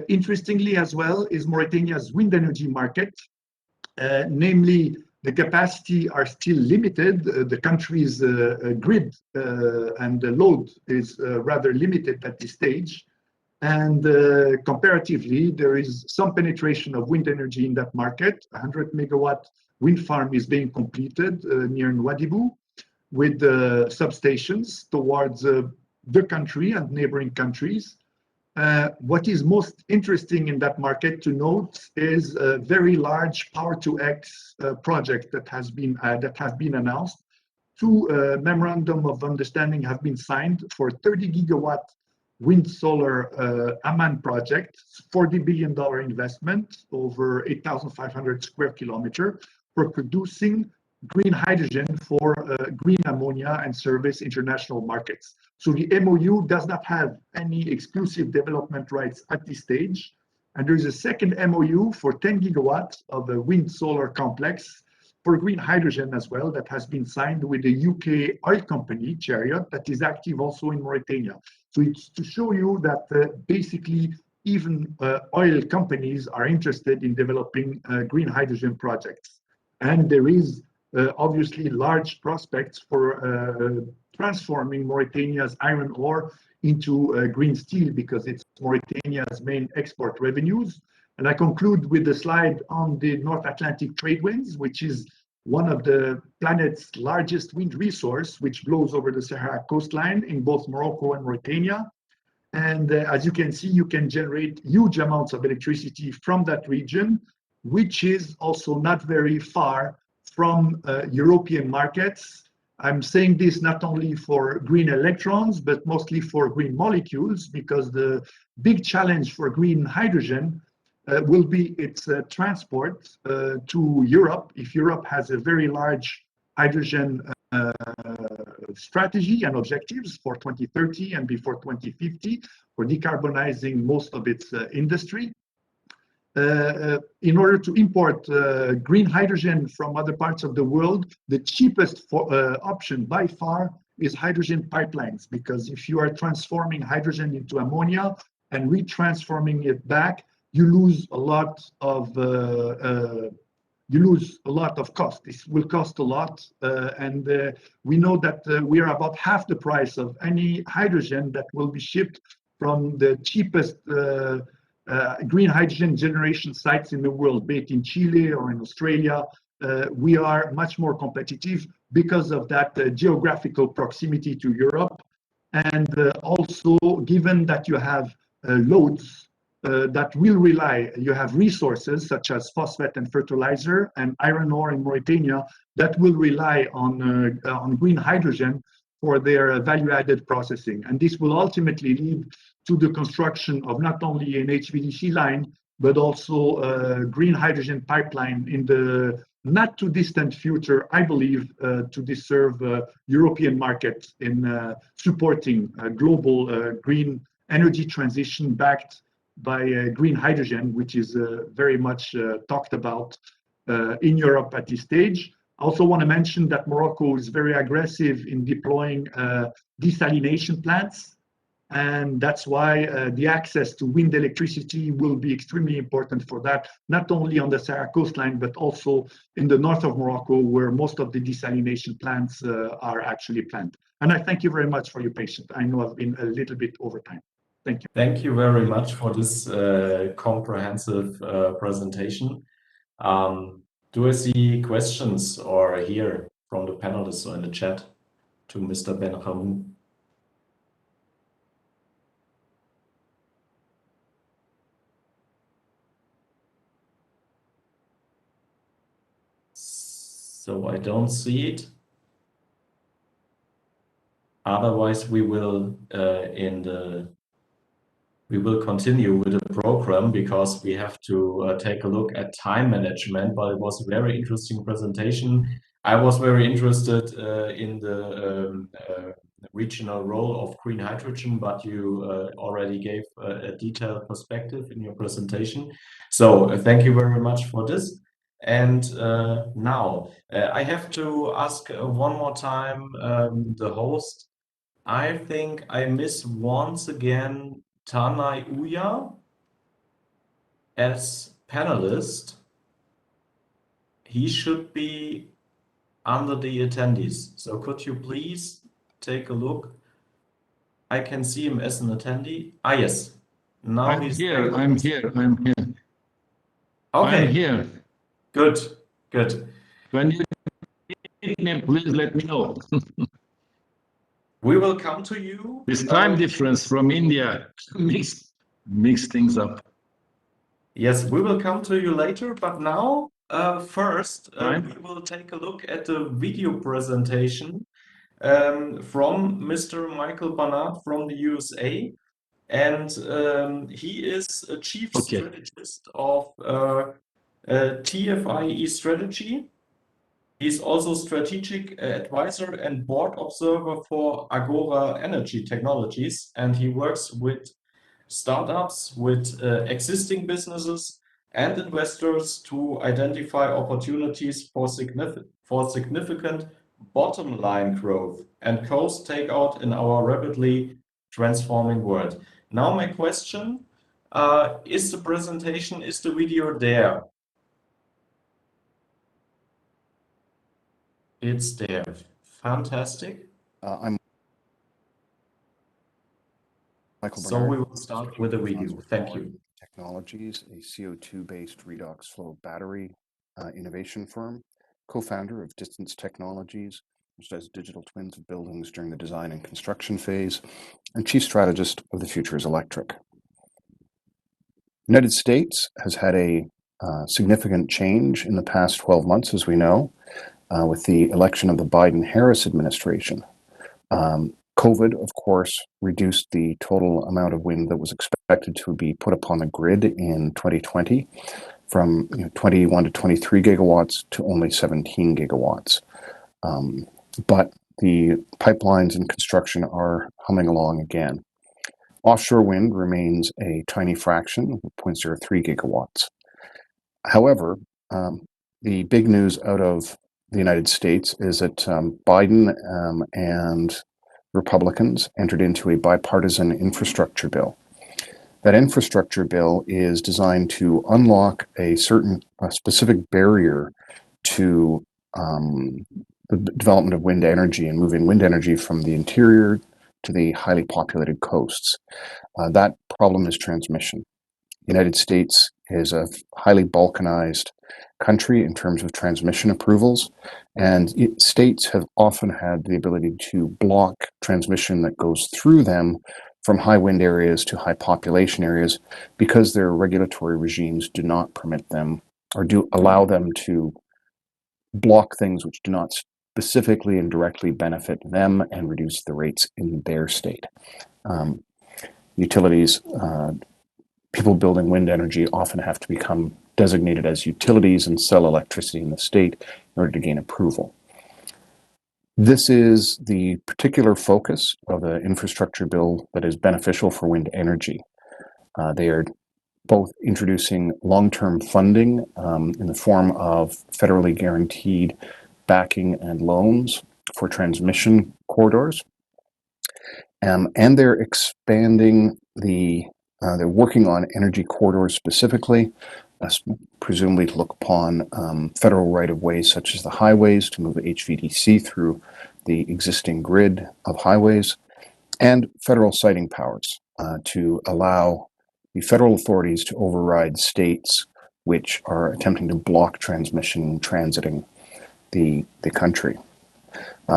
Interestingly as well is Mauritania's wind energy market, namely the capacity are still limited. The country's grid and the load is rather limited at this stage. And comparatively, there is some penetration of wind energy in that market. 100 megawatt wind farm is being completed near Nouadhibou, with substations towards the country and neighboring countries. What is most interesting in that market to note is a very large Power-to-X project that has been announced two memorandum of understanding have been signed for 30 gigawatt wind solar Amman project, $40 billion investment over 8,500 square kilometers for producing green hydrogen for green ammonia and service international markets. So the MOU does not have any exclusive development rights at this stage. And there is a second MOU for 10 gigawatts of a wind solar complex for green hydrogen as well that has been signed with the UK oil company, Chariot, that is active also in Mauritania. So it's to show you that basically even oil companies are interested in developing green hydrogen projects. And there is obviously large prospects for transforming Mauritania's iron ore into green steel because it's Mauritania's main export revenues. And I conclude with the slide on the North Atlantic trade winds, which is one of the planet's largest wind resource, which blows over the Sahara coastline in both Morocco and Mauritania. And as you can see, you can generate huge amounts of electricity from that region, which is also not very far from European markets. I'm saying this not only for green electrons, but mostly for green molecules, because the big challenge for green hydrogen will be its transport to Europe. If Europe has a very large hydrogen strategy and objectives for 2030 and before 2050 for decarbonizing most of its industry. In order to import green hydrogen from other parts of the world, the cheapest option by far is hydrogen pipelines, because if you are transforming hydrogen into ammonia and retransforming it back, you lose a lot of cost. This will cost a lot, and we know that we are about half the price of any hydrogen that will be shipped from the cheapest green hydrogen generation sites in the world, be it in Chile or in Australia. We are much more competitive because of that geographical proximity to Europe, and also given that you have loads that will rely, you have resources such as phosphate and fertilizer and iron ore in Mauritania that will rely on green hydrogen for their value-added processing. And this will ultimately lead to the construction of not only an HVDC line, but also a green hydrogen pipeline in the not too distant future, I believe, to serve European markets in supporting a global green energy transition backed by green hydrogen, which is very much talked about in Europe at this stage. I also want to mention that Morocco is very aggressive in deploying desalination plants, and that's why the access to wind electricity will be extremely important for that, not only on the Sahara coastline, but also in the north of Morocco, where most of the desalination plants are actually planned. And I thank you very much for your patience. I know I've been a little bit over time. Thank you. Thank you very much for this comprehensive presentation. Do I see questions or hear from the panelists or in the chat to Mr. Benhamou? So I don't see it. Otherwise, we will continue with the program because we have to take a look at time management. But it was a very interesting presentation. I was very interested in the regional role of green hydrogen, but you already gave a detailed perspective in your presentation. So thank you very much for this. And now I have to ask one more time the host. I think I miss once again Tanay Uya as panelist. He should be under the attendees. So could you please take a look? I can see him as an attendee. Ah, yes. Now I'm here. I'm here. I'm here. Okay. I'm here. Good. Good. When you need me, please let me know. We will come to you. This time difference from India mix things up. Yes, we will come to you later, but now First, Right. we will take a look at the video presentation from Mr. Michael Barnard from the USA. And he is a chief Okay. strategist of TFIE Strategy. He's also strategic advisor and board observer for Agora Energy Technologies, and he works with startups, with existing businesses and investors to identify opportunities for significant bottom line growth and cost takeout in our rapidly transforming world. Now my question, is the presentation, is the video there? It's there. Fantastic. I'm Michael So Barnard. we will start with the video. Thank you. Technologies, a CO2-based redox flow battery innovation firm, co-founder of Distance Technologies, which does digital twins of buildings during the design and construction phase, and chief strategist of The Future is Electric. The United States has had a significant change in the past 12 months, as we know, with the election of the Biden-Harris administration. COVID, of course, reduced the total amount of wind that was expected to be put upon the grid in 2020 from 21 to 23 gigawatts to only 17 gigawatts. But the pipelines and construction are humming along again. Offshore wind remains a tiny fraction, 0.03 gigawatts. However, the big news out of the United States is that Biden and Republicans entered into a bipartisan infrastructure bill. That infrastructure bill is designed to unlock a specific barrier to the development of wind energy and moving wind energy from the interior to the highly populated coasts. That problem is transmission. The United States is a highly balkanized country in terms of transmission approvals, and states have often had the ability to block transmission that goes through them from high wind areas to high population areas because their regulatory regimes do not permit them or do allow them to block things which do not specifically and directly benefit them and reduce the rates in their state. Utilities, people building wind energy often have to become designated as utilities and sell electricity in the state in order to gain approval. This is the particular focus of the infrastructure bill that is beneficial for wind energy. They are both introducing long-term funding in the form of federally guaranteed backing and loans for transmission corridors, and they're expanding they're working on energy corridors specifically, presumably to look upon federal right-of-ways such as the highways to move HVDC through the existing grid of highways, and federal siting powers to allow the federal authorities to override states which are attempting to block transmission transiting the country.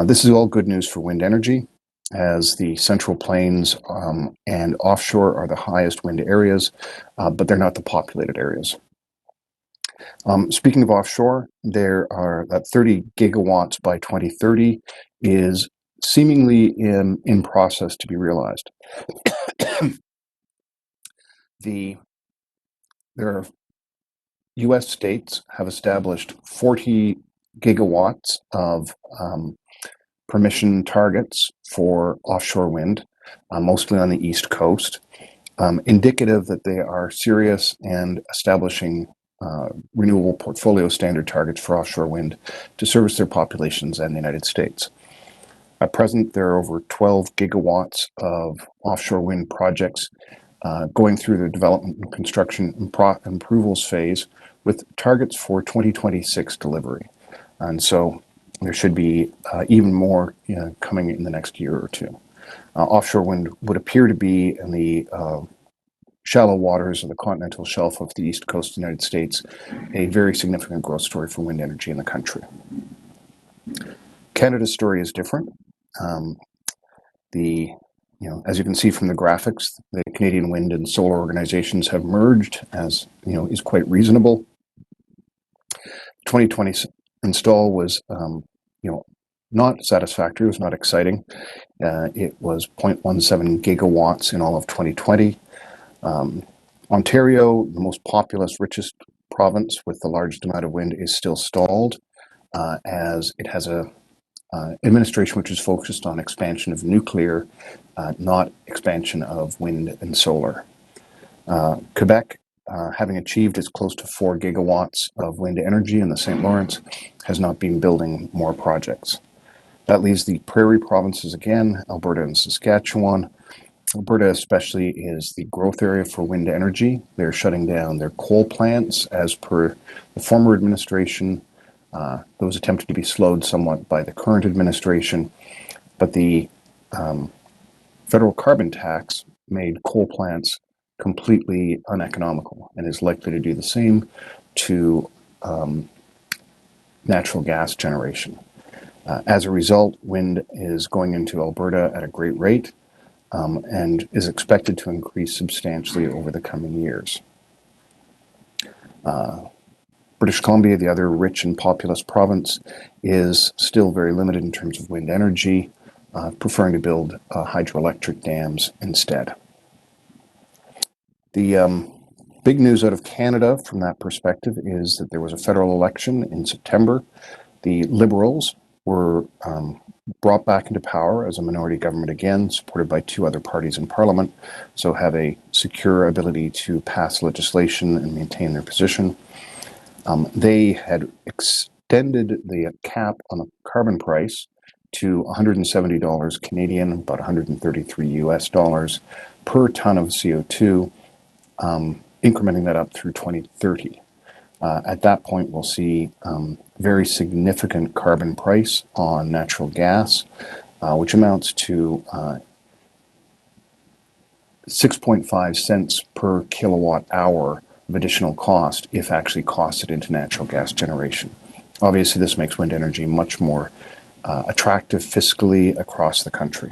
This is all good news for wind energy, as the Central Plains and offshore are the highest wind areas, but they're not the populated areas. Speaking of offshore, there are that 30 gigawatts by 2030 is seemingly in process to be realized. There are US states have established 40 gigawatts of permission targets for offshore wind, mostly on the East Coast, indicative that they are serious and establishing renewable portfolio standard targets for offshore wind to service their populations and the United States. At present, there are over 12 gigawatts of offshore wind projects going through the development and construction and approvals phase with targets for 2026 delivery. And so there should be even more coming in the next year or two. Offshore wind would appear to be in the shallow waters of the continental shelf of the east coast of the United States, a very significant growth story for wind energy in the country. Canada's story is different. As you can see from the graphics, the Canadian wind and solar organizations have merged, as is quite reasonable. 2020 install was, not satisfactory. It was not exciting. It was 0.17 gigawatts in all of 2020. Ontario, the most populous, richest province with the largest amount of wind, is still stalled as it has a administration which is focused on expansion of nuclear, not expansion of wind and solar. Quebec, having achieved its close to 4 gigawatts of wind energy in the St. Lawrence, has not been building more projects. That leaves the prairie provinces again, Alberta and Saskatchewan. Alberta especially is the growth area for wind energy. They're shutting down their coal plants as per the former administration. Those attempted to be slowed somewhat by the current administration, but the federal carbon tax made coal plants completely uneconomical and is likely to do the same to natural gas generation. As a result, wind is going into Alberta at a great rate and is expected to increase substantially over the coming years. British Columbia, the other rich and populous province, is still very limited in terms of wind energy, preferring to build hydroelectric dams instead. The big news out of Canada from that perspective is that there was a federal election in September. The Liberals were brought back into power as a minority government again, supported by 2 other parties in Parliament, so have a secure ability to pass legislation and maintain their position. They had extended the cap on the carbon price to $170 Canadian, about 133 US dollars per ton of CO2, incrementing that up through 2030. At that point, we'll see very significant carbon price on natural gas, which amounts to 6.5 cents per kilowatt hour of additional cost if actually costed into natural gas generation. Obviously, this makes wind energy much more attractive fiscally across the country.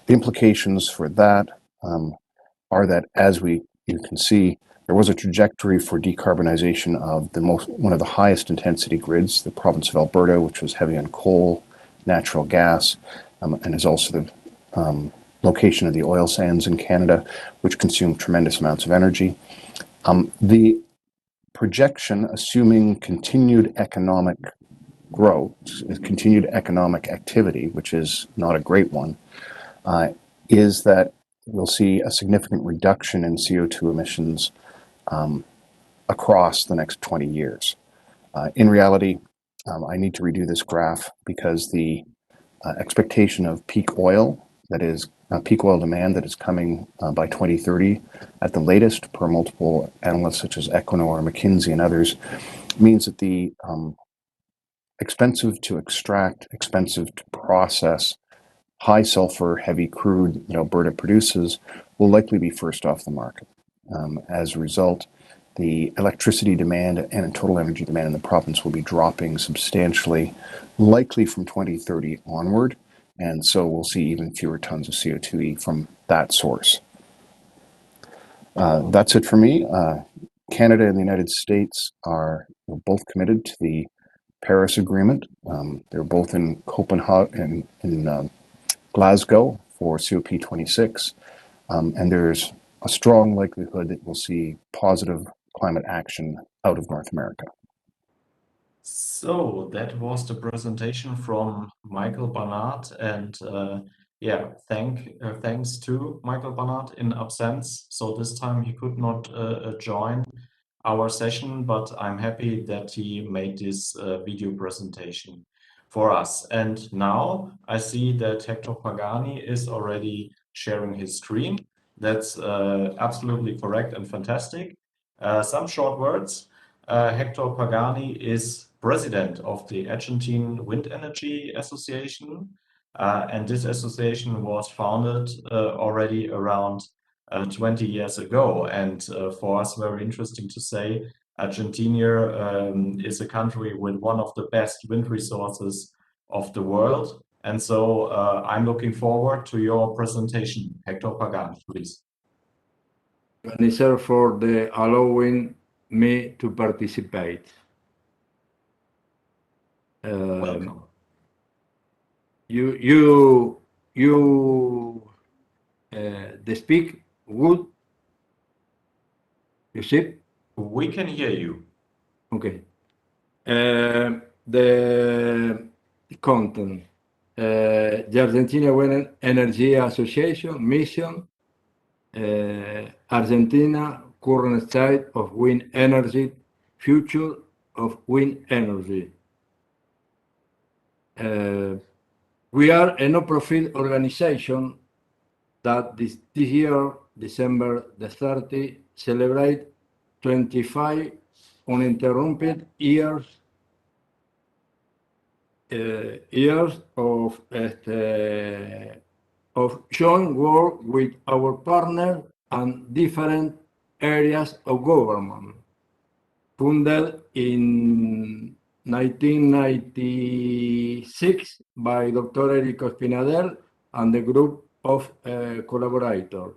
The implications for that are that, as you can see, there was a trajectory for decarbonization of one of the highest intensity grids, the province of Alberta, which was heavy on coal, natural gas, and is also the location of the oil sands in Canada, which consume tremendous amounts of energy. The projection, assuming continued economic growth, continued economic activity, which is not a great one, is that we'll see a significant reduction in CO2 emissions across the next 20 years. In reality, I need to redo this graph because the expectation of peak oil demand that is coming by 2030 at the latest, per multiple analysts such as Equinor, McKinsey, and others, means that the expensive to extract, expensive to process, high sulfur, heavy crude that Alberta produces will likely be first off the market. As a result, the electricity demand and total energy demand in the province will be dropping substantially, likely from 2030 onward, and so we'll see even fewer tons of CO2e from that source. That's it for me. Canada and the United States are both committed to the Paris Agreement. They're both in Copenhagen, in Glasgow for COP26, and there's a strong likelihood that we'll see positive climate action out of North America. So that was the presentation from Michael Barnard, and thanks to Michael Barnard in absence. So this time he could not join our session, but I'm happy that he made this video presentation for us. And now I see that Hector Pagani is already sharing his screen. That's absolutely correct and fantastic. Some short words. Hector Pagani is president of the Argentine Wind Energy Association, and this association was founded already around 20 years ago. And for us, very interesting to say, Argentina is a country with one of the best wind resources of the world. And so I'm looking forward to your presentation. Hector Pagani, please. Sir, for allowing me to participate. Welcome. You they speak good. You see? We can hear you. Okay. The content. The Argentina Wind Energy Association mission. Argentina current state of wind energy, future of wind energy. We are a no-profit organization that this year, December the 30, celebrate 25 uninterrupted years of joint work with our partner and different areas of government. Funded in 1996 by Dr. Erico Spinadel and the group of collaborators.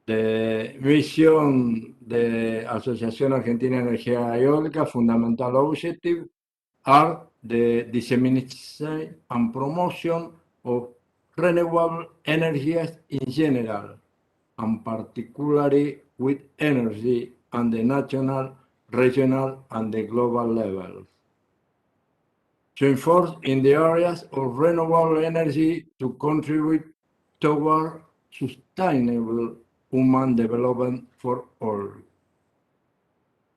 The mission de Asociación Argentina de Energía Eólica, fundamental objective, are the dissemination and promotion of renewable energies in general, and particularly with energy on the national, regional, and the global levels. To enforce in the areas of renewable energy to contribute toward sustainable human development for all.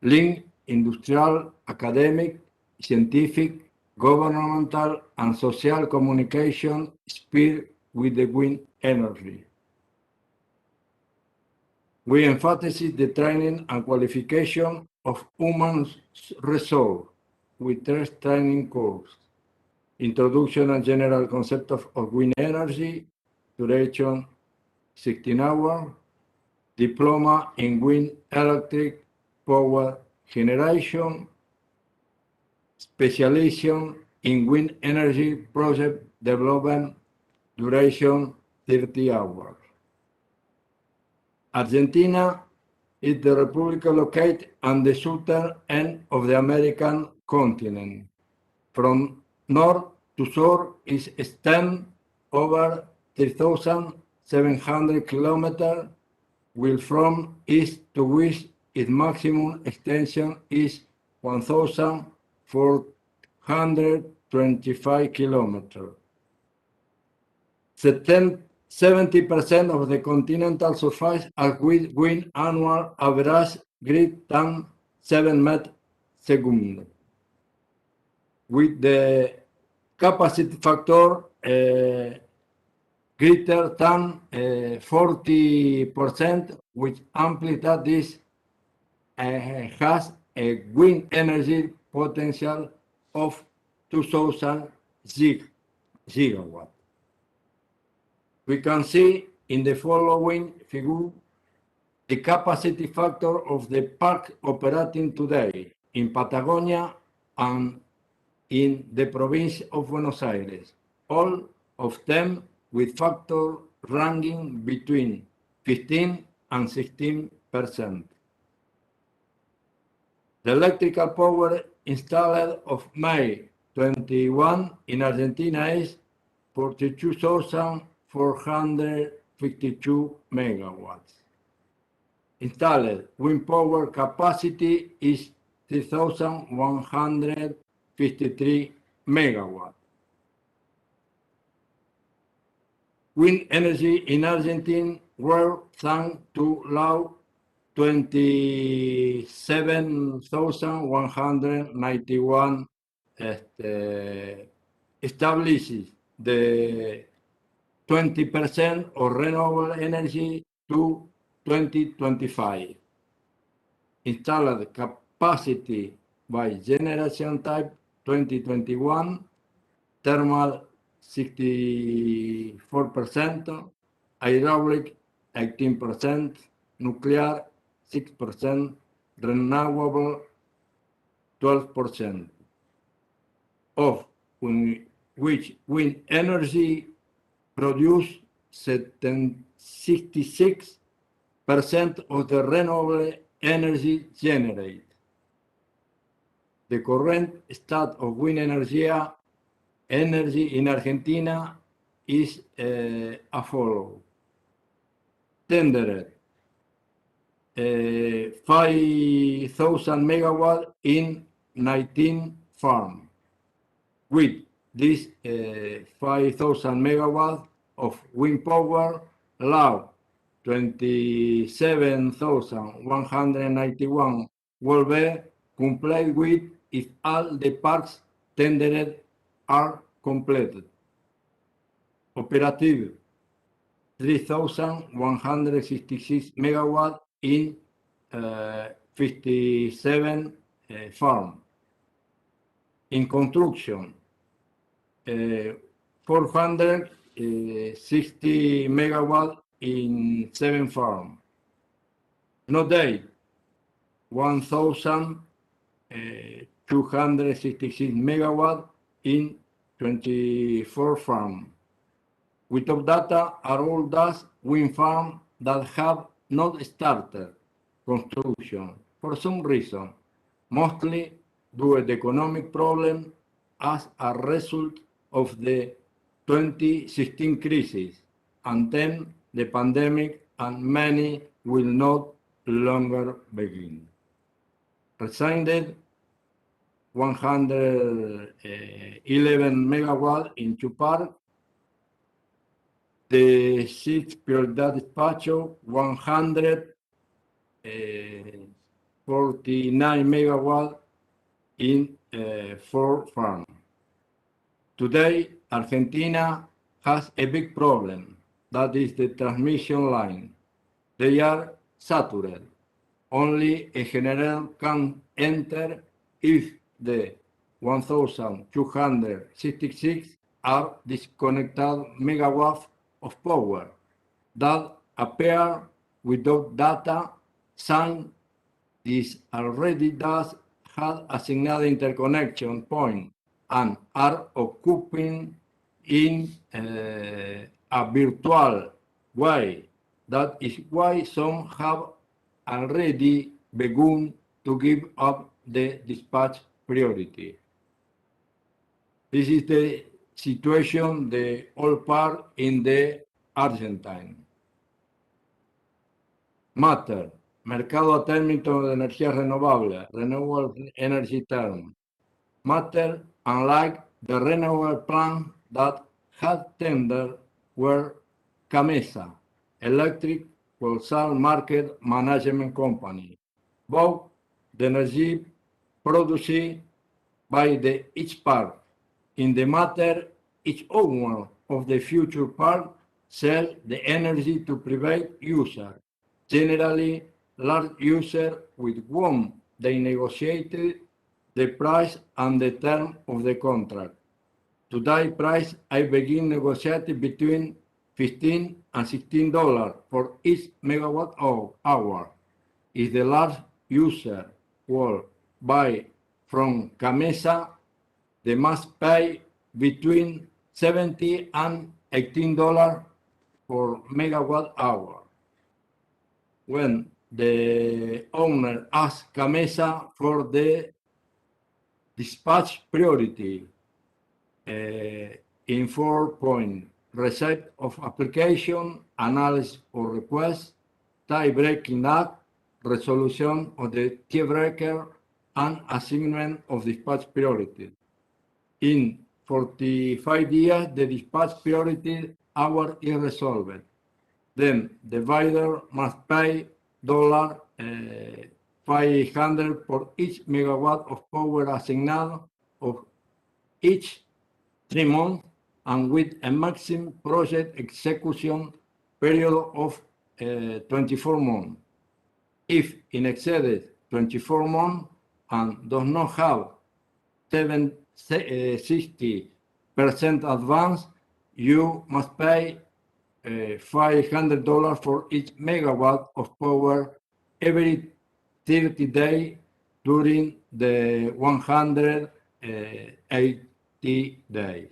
Link industrial, academic, scientific, governmental, and social communication speed with the wind energy. We emphasize the training and qualification of human resource with 3 training courses: Introduction and General Concept of Wind Energy, duration 16 hours, Diploma in Wind Electric Power Generation, Specialization in Wind Energy Project Development, duration 30 hours. Argentina is the republic located on the southern end of the American continent. From north to south is extend over 3,700 kilometers, while from east to west its maximum extension is 1,425 kilometers. 70% of the continental surface are with wind annual average greater than 7 meters second, with the capacity factor greater than 40%, which amplitude this has a wind energy potential of 2,000 gigawatts. We can see in the following figure the capacity factor of the park operating today in Patagonia and in the province of Buenos Aires, all of them with factor ranging between 15 and 16%. The electrical power installed of May 21 in Argentina is 42,452 megawatts. Installed wind power capacity is 3,153 megawatts. Wind energy in Argentina were thanks to law 27,191 establishes the 20% of renewable energy to 2025. Installed capacity by generation type 2021, thermal 64%, hydraulic 18%, nuclear 6%, renewable 12%, of which wind energy produce 66% of the renewable energy generated. the current state of wind energy in Argentina is as follows. Tendered 5,000 megawatt in 19 farms. With this 5,000 megawatt of wind power, allow 27,191 will be complied with if all the parks tendered are completed. Operative 3,166 megawatt in 57 farms. In construction, 460 megawatt in 7 farms. No date, 1,266 megawatt in 24 farms. Without data are all those wind farms that have not started construction for some reason, mostly due to the economic problem as a result of the 2016 crisis, and then the pandemic, and many will not longer begin. Resigned 111 megawatt in 2 parks. The 6 Prioridad Despacho 149 megawatt in 4 farms. Today, Argentina has a big problem, that is the transmission line. They are saturated. Only a general can enter if the 1,266 are disconnected megawatts of power that appear without data. Some this already does have assigned interconnection point and are occupying in a virtual way. That is why some have already begun to give up the dispatch priority. This is the situation, the all part in the Argentine. Matter, mercado a término de energías renovables, renewable energy term. Matter, unlike the renewable plant that had tender, were CAMMESA, Electric Wholesale Market Management Company. Both the energy produced by the each part. In the matter, each owner of the future part sell the energy to private user, generally large user with whom they negotiated the price and the term of the contract. Today price I begin negotiating between $15 and $16 for each megawatt hour. If the large user will buy from CAMMESA, they must pay between $70 and $18 for megawatt hour. When the owner asks CAMMESA for the dispatch priority in 4 points: receipt of application, analysis or request, tie-breaking act, resolution of the tiebreaker, and assignment of dispatch priority. In 45 years, the dispatch priority hour is resolved. Then the bidder must pay $500 for each megawatt of power assigned of each 3 months, and with a maximum project execution period of 24 months. If in exceeded 24 months and does not have 60% advance, you must pay $500 for each megawatt of power every 30 days during the 180 days.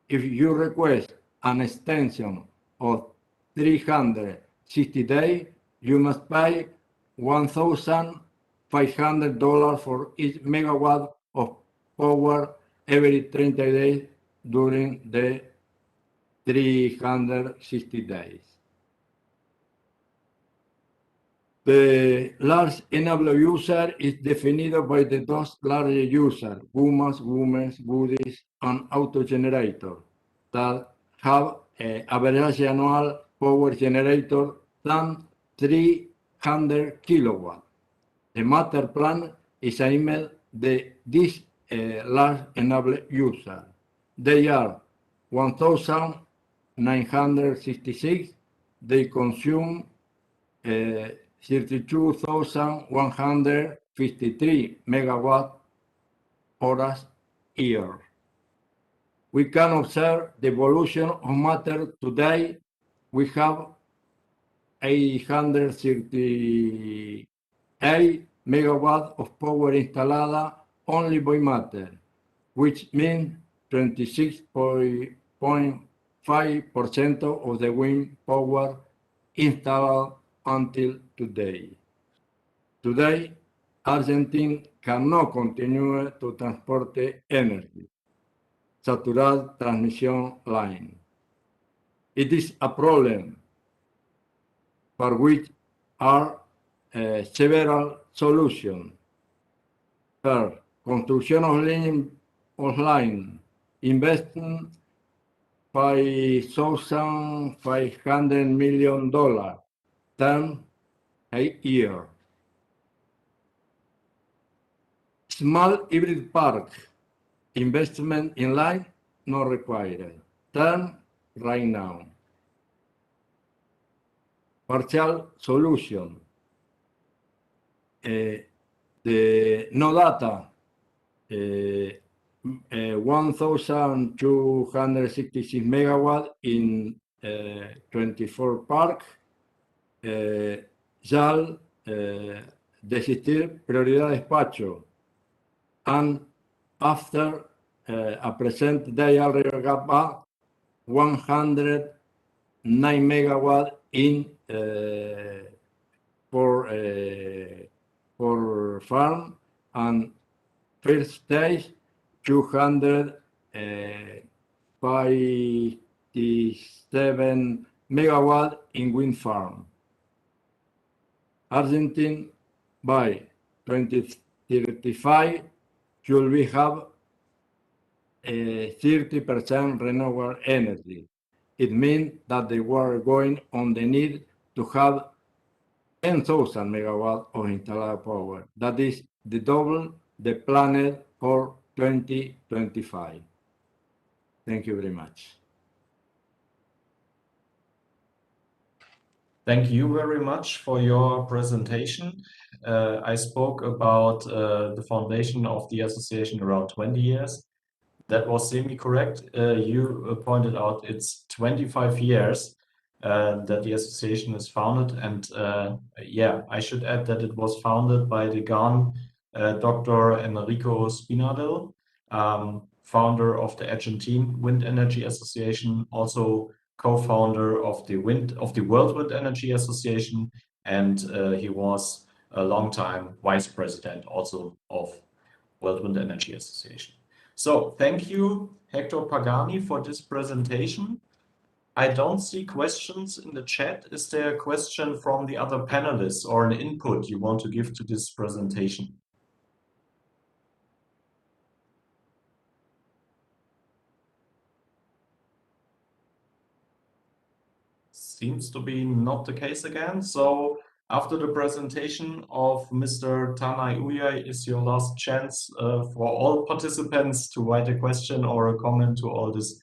If you request an extension of 360 days, you must pay $1,500 for each megawatt of power every 30 days during the 360 days. The large enable user is defined by the those large users, women, goodies, and auto generator that have an average annual power generator than 300 kilowatt. The master plan is aimed this large enable user. They are 1,966. They consume 32,153 megawatt hours year. We can observe the evolution of matter today. We have 838 megawatt of power installed only by matter, which means 26.5% of the wind power installed until today. Today, Argentina cannot continue to transport energy. Saturated transmission line. It is a problem for which are several solutions. First, construction of line, investing $5,500 million, 8 years. Small hybrid park, investment in line not required. Turn right now. Partial solution. The no data. 1,266 megawatt in 24 park. YAL desistir prioridad despacho. And after a present day already got back 109 megawatt in for farm, and first stage 257 megawatt in wind farm. Argentina by 2035 should we have 30% renewable energy. It means that they were going on the need to have 10,000 megawatts of installed power. That is the double the planet for 2025. Thank you very much. Thank you very much for your presentation. I spoke about the foundation of the association around 20 years. That was semi-correct. You pointed out it's 25 years that the association is founded. And yeah, I should add that it was founded by the Ghan Dr. Enrico Spinadel, founder of the Argentine Wind Energy Association, also co-founder of the World Wind Energy Association, and he was a long-time vice president also of World Wind Energy Association. So thank you, Hector Pagani, for this presentation. I don't see questions in the chat. Is there a question from the other panelists or an input you want to give to this presentation? Seems to be not the case again. So after the presentation of Mr. Tanay Uyay is your last chance for all participants to write a question or a comment to all these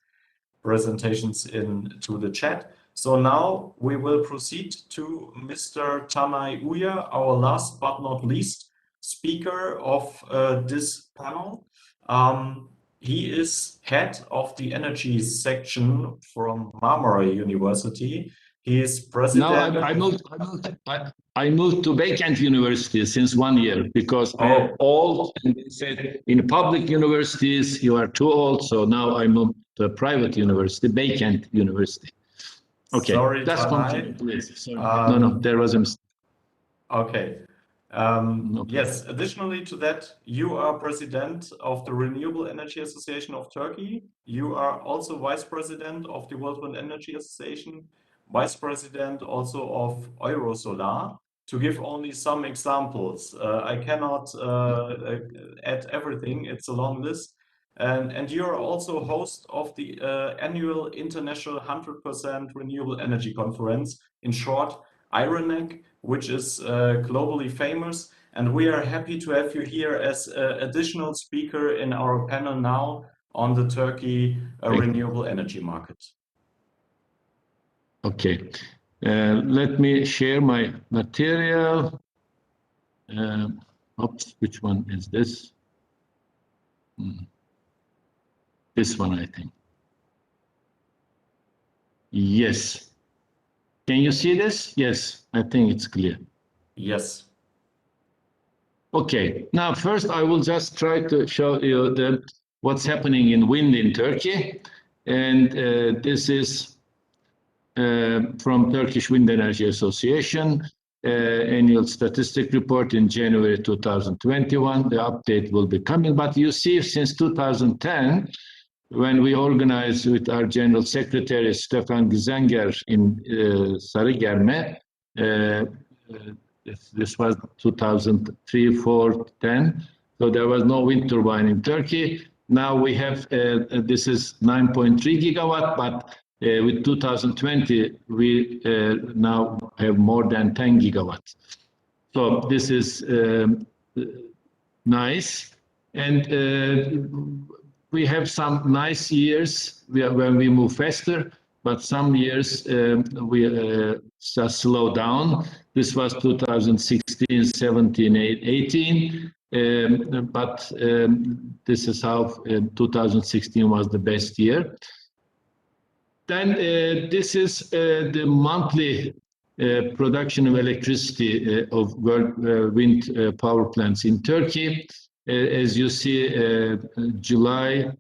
presentations into the chat. So now we will proceed to Mr. Tanay Uyay, our last but not least speaker of this panel. He is head of the energy section from Marmara University. He is president. No, I moved to vacant university since 1 year because I am old, and they said in public universities you are too old. So now I moved to a private university, vacant university. Okay, Sorry, that's Tanay. continue, please. Sorry. No, there was a mistake. Okay. Okay. Yes, additionally to that, you are president of the Renewable Energy Association of Turkey. You are also vice president of the World Wind Energy Association, vice president also of Eurosolar, to give only some examples. I cannot add everything, it's a long list. And you are also host of the annual International 100% Renewable Energy Conference, in short, IRENEC, which is globally famous. And we are happy to have you here as additional speaker in our panel now on the Turkey renewable energy market. Okay, let me share my material. Oops, which one is this? This one, I think. Yes. Can you see this? Yes, I think it's clear. Yes. Okay, now first I will just try to show you what's happening in wind in Turkey. And this is from Turkish Wind Energy Association, annual statistic report in January 2021. The update will be coming, but you see since 2010, when we organized with our General Secretary, Stefan Gizenger in Sarıgerme, this was 2003, 4, 10. So there was no wind turbine in Turkey. Now we have, this is 9.3 gigawatt, but with 2020, we now have more than 10 gigawatts. So this is nice. And we have some nice years when we move faster, but some years we just slow down. This was 2016, 17, 18. But this is how 2016 was the best year. Then this is the monthly production of electricity of wind power plants in Turkey. As you see, July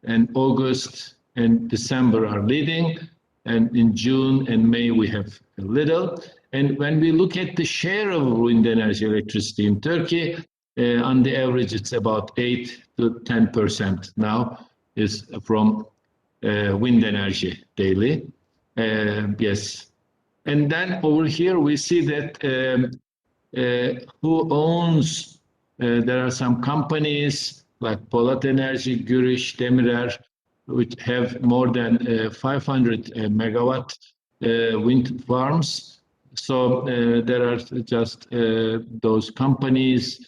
and August and December are leading, and in June and May we have a little. And when we look at the share of wind energy electricity in Turkey, on the average it's about 8 to 10% now is from wind energy daily. Yes. And then over here we see that who owns, there are some companies like Polat Energy, Gürüş, Demirer, which have more than 500 megawatt wind farms. So there are just those companies.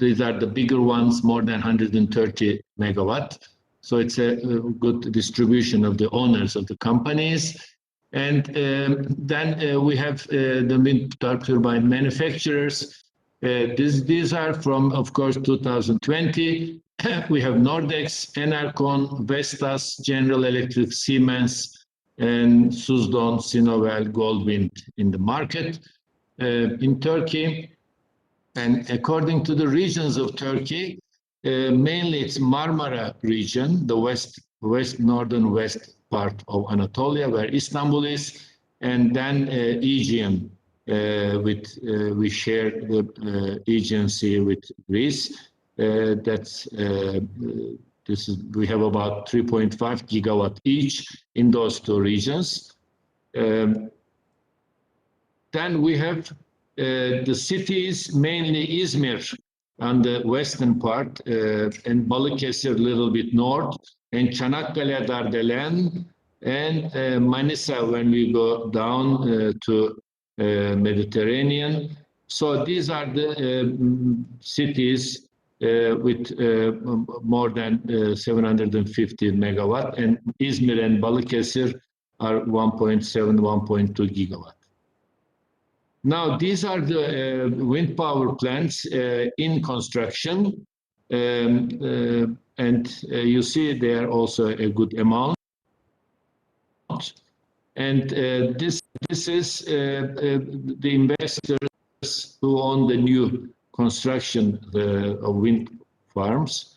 These are the bigger ones, more than 130 megawatt. So it's a good distribution of the owners of the companies. And then we have the wind turbine manufacturers. These are from, of course, 2020. We have Nordex, Enercon, Vestas, General Electric, Siemens, and Suzdon, Sinovel, Goldwind in the market in Turkey. And according to the regions of Turkey, mainly it's Marmara region, the northern west part of Anatolia, where Istanbul is, and then Aegean, we share the Aegean Sea with Greece. We have about 3.5 gigawatt each in those two regions. Then we have the cities, mainly Izmir on the western part, and Balıkesir a little bit north, and Çanakkale, Dardelen, and Manisa when we go down to Mediterranean. So these are the cities with more than 750 megawatt, and Izmir and Balıkesir are 1.7, 1.2 gigawatt. Now, these are the wind power plants in construction, and you see there also a good amount. And this is the investors who own the new construction of wind farms.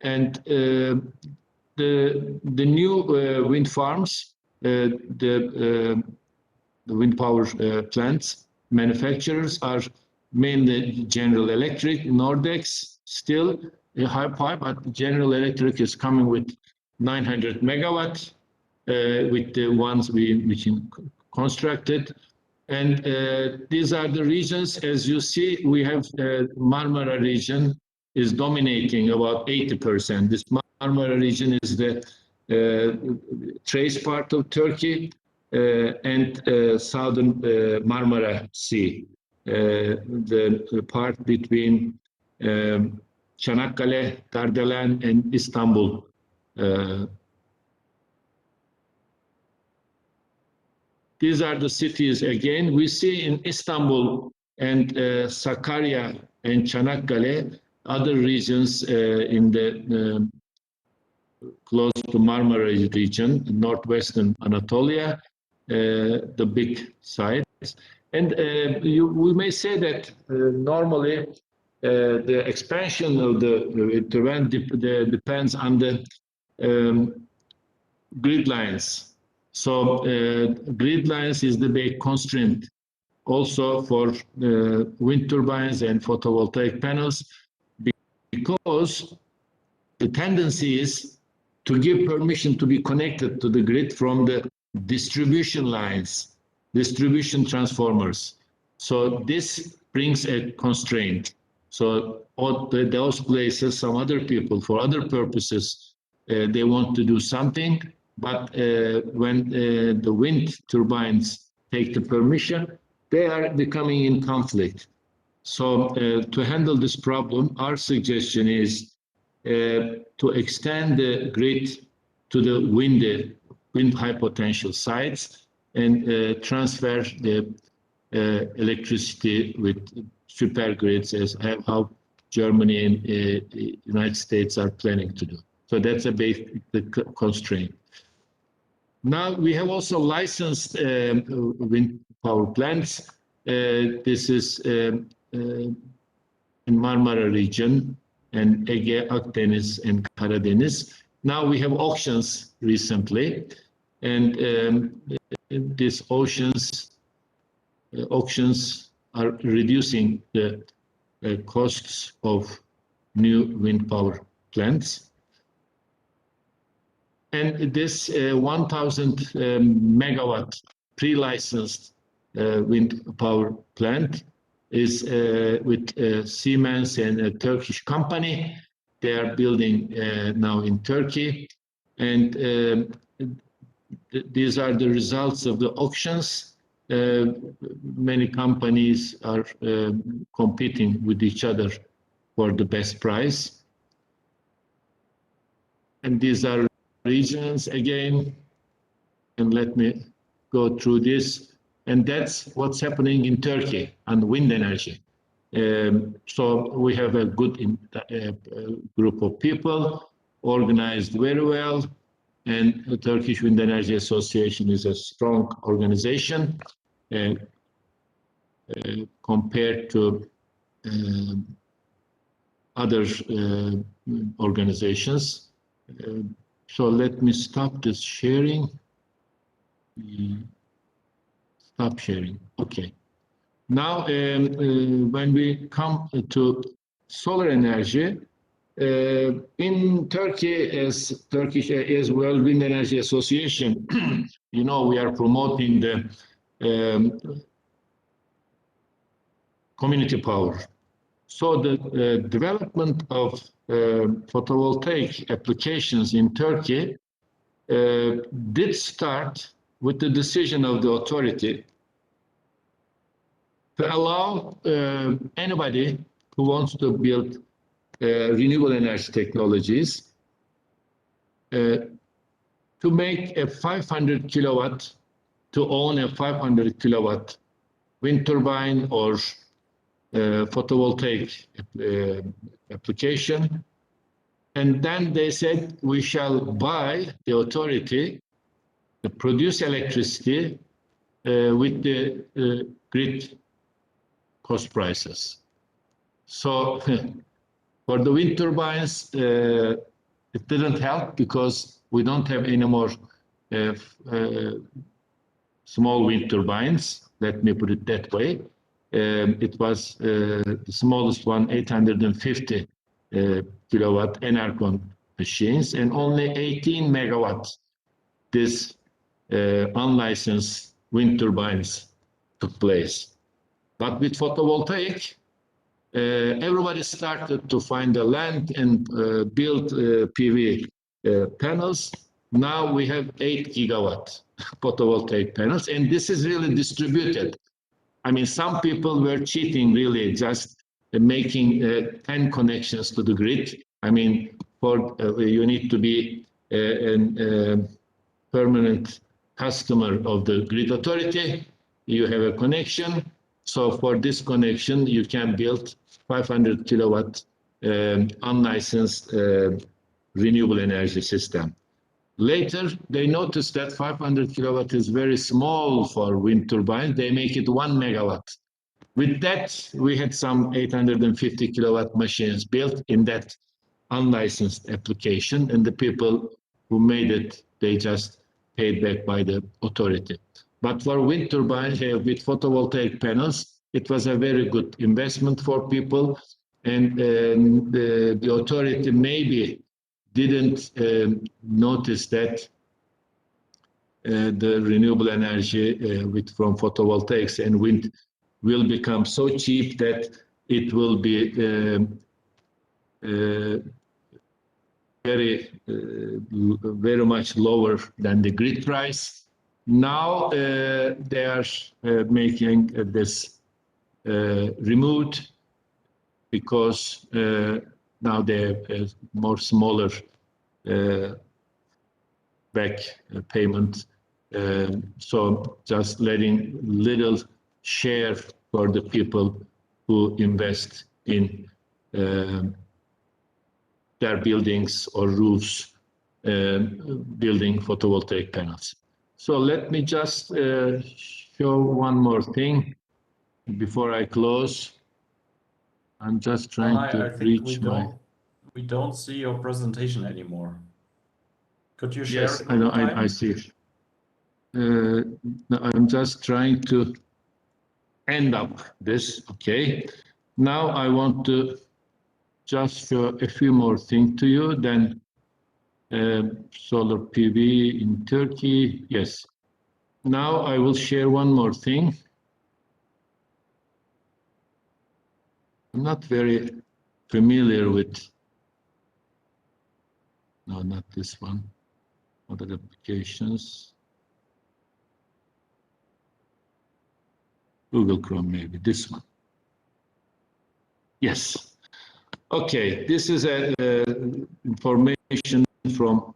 And the new wind farms, the the wind power plants. Manufacturers are mainly General Electric, Nordex, still a high pipe, but General Electric is coming with 900 megawatt with the ones which constructed. And these are the regions. As you see, we have Marmara region is dominating about 80%. This Marmara region is the Thrace part of Turkey and southern Marmara Sea, the part between Çanakkale, Kardelen, and Istanbul. These are the cities again. We see in Istanbul and Sakarya and Çanakkale, other regions in the close to Marmara region, northwestern Anatolia, the big sites. And we may say that normally the expansion of the terrain depends on the grid lines. So grid lines is the big constraint also for wind turbines and photovoltaic panels, because the tendency is to give permission to be connected to the grid from the distribution lines, distribution transformers. So this brings a constraint. So those places, some other people, for other purposes, they want to do something, but when the wind turbines take the permission, they are becoming in conflict. So to handle this problem, our suggestion is to extend the grid to the wind high potential sites and transfer the electricity with super grids, as how Germany and United States are planning to do. So that's a basic constraint. Now we have also licensed wind power plants. This is in Marmara region and Ege, Akdeniz, and Karadeniz. Now we have auctions recently, and these auctions are reducing the costs of new wind power plants. And this 1,000 megawatt pre-licensed wind power plant is with Siemens and a Turkish company. They are building now in Turkey. And these are the results of the auctions. Many companies are competing with each other for the best price. And these are regions again. And let me go through this. And that's what's happening in Turkey on wind energy. So we have a good group of people, organized very well, and the Turkish Wind Energy Association is a strong organization compared to other organizations. So let me stop this sharing. Stop sharing. Okay. Now, when we come to solar energy, in Turkey, as World Wind Energy Association, you know, we are promoting the community power. So the development of photovoltaic applications in Turkey did start with the decision of the authority to allow anybody who wants to build renewable energy technologies to make a 500 kilowatt, to own a 500 kilowatt wind turbine or photovoltaic application. And then they said, we shall buy, the authority, produce electricity with the grid cost prices. So for the wind turbines, it didn't help because we don't have any more small wind turbines. Let me put it that way. It was the smallest one, 850 kilowatt Enercon machines, and only 18 megawatts this unlicensed wind turbines took place. But with photovoltaic, everybody started to find the land and build PV panels. Now we have 8 gigawatt photovoltaic panels, and this is really distributed. I mean, some people were cheating, really, just making 10 connections to the grid. I mean, you need to be a permanent customer of the grid authority. You have a connection. So for this connection, you can build 500 kilowatt unlicensed renewable energy system. Later, they noticed that 500 kilowatt is very small for wind turbines. They make it 1 megawatt. With that, we had some 850 kilowatt machines built in that unlicensed application, and the people who made it, they just paid back by the authority. But for wind turbines with photovoltaic panels, it was a very good investment for people, and the authority maybe didn't notice that the renewable energy from photovoltaics and wind will become so cheap that it will be very much lower than the grid price. Now they are making this removed because now they have more smaller back payment. So just letting little share for the people who invest in their buildings or roofs, building photovoltaic panels. So let me just show one more thing before I close. I'm just trying to reach we don't see your presentation anymore. Could you share? Yes, it I know. one time? I see it. I'm just trying to end up this. Okay. Now I want to just show a few more things to you. Then solar PV in Turkey. Yes. Now I will share one more thing. I'm not very familiar with. No, not this one. Other applications. Google Chrome, maybe this one. Yes. Okay, this is information from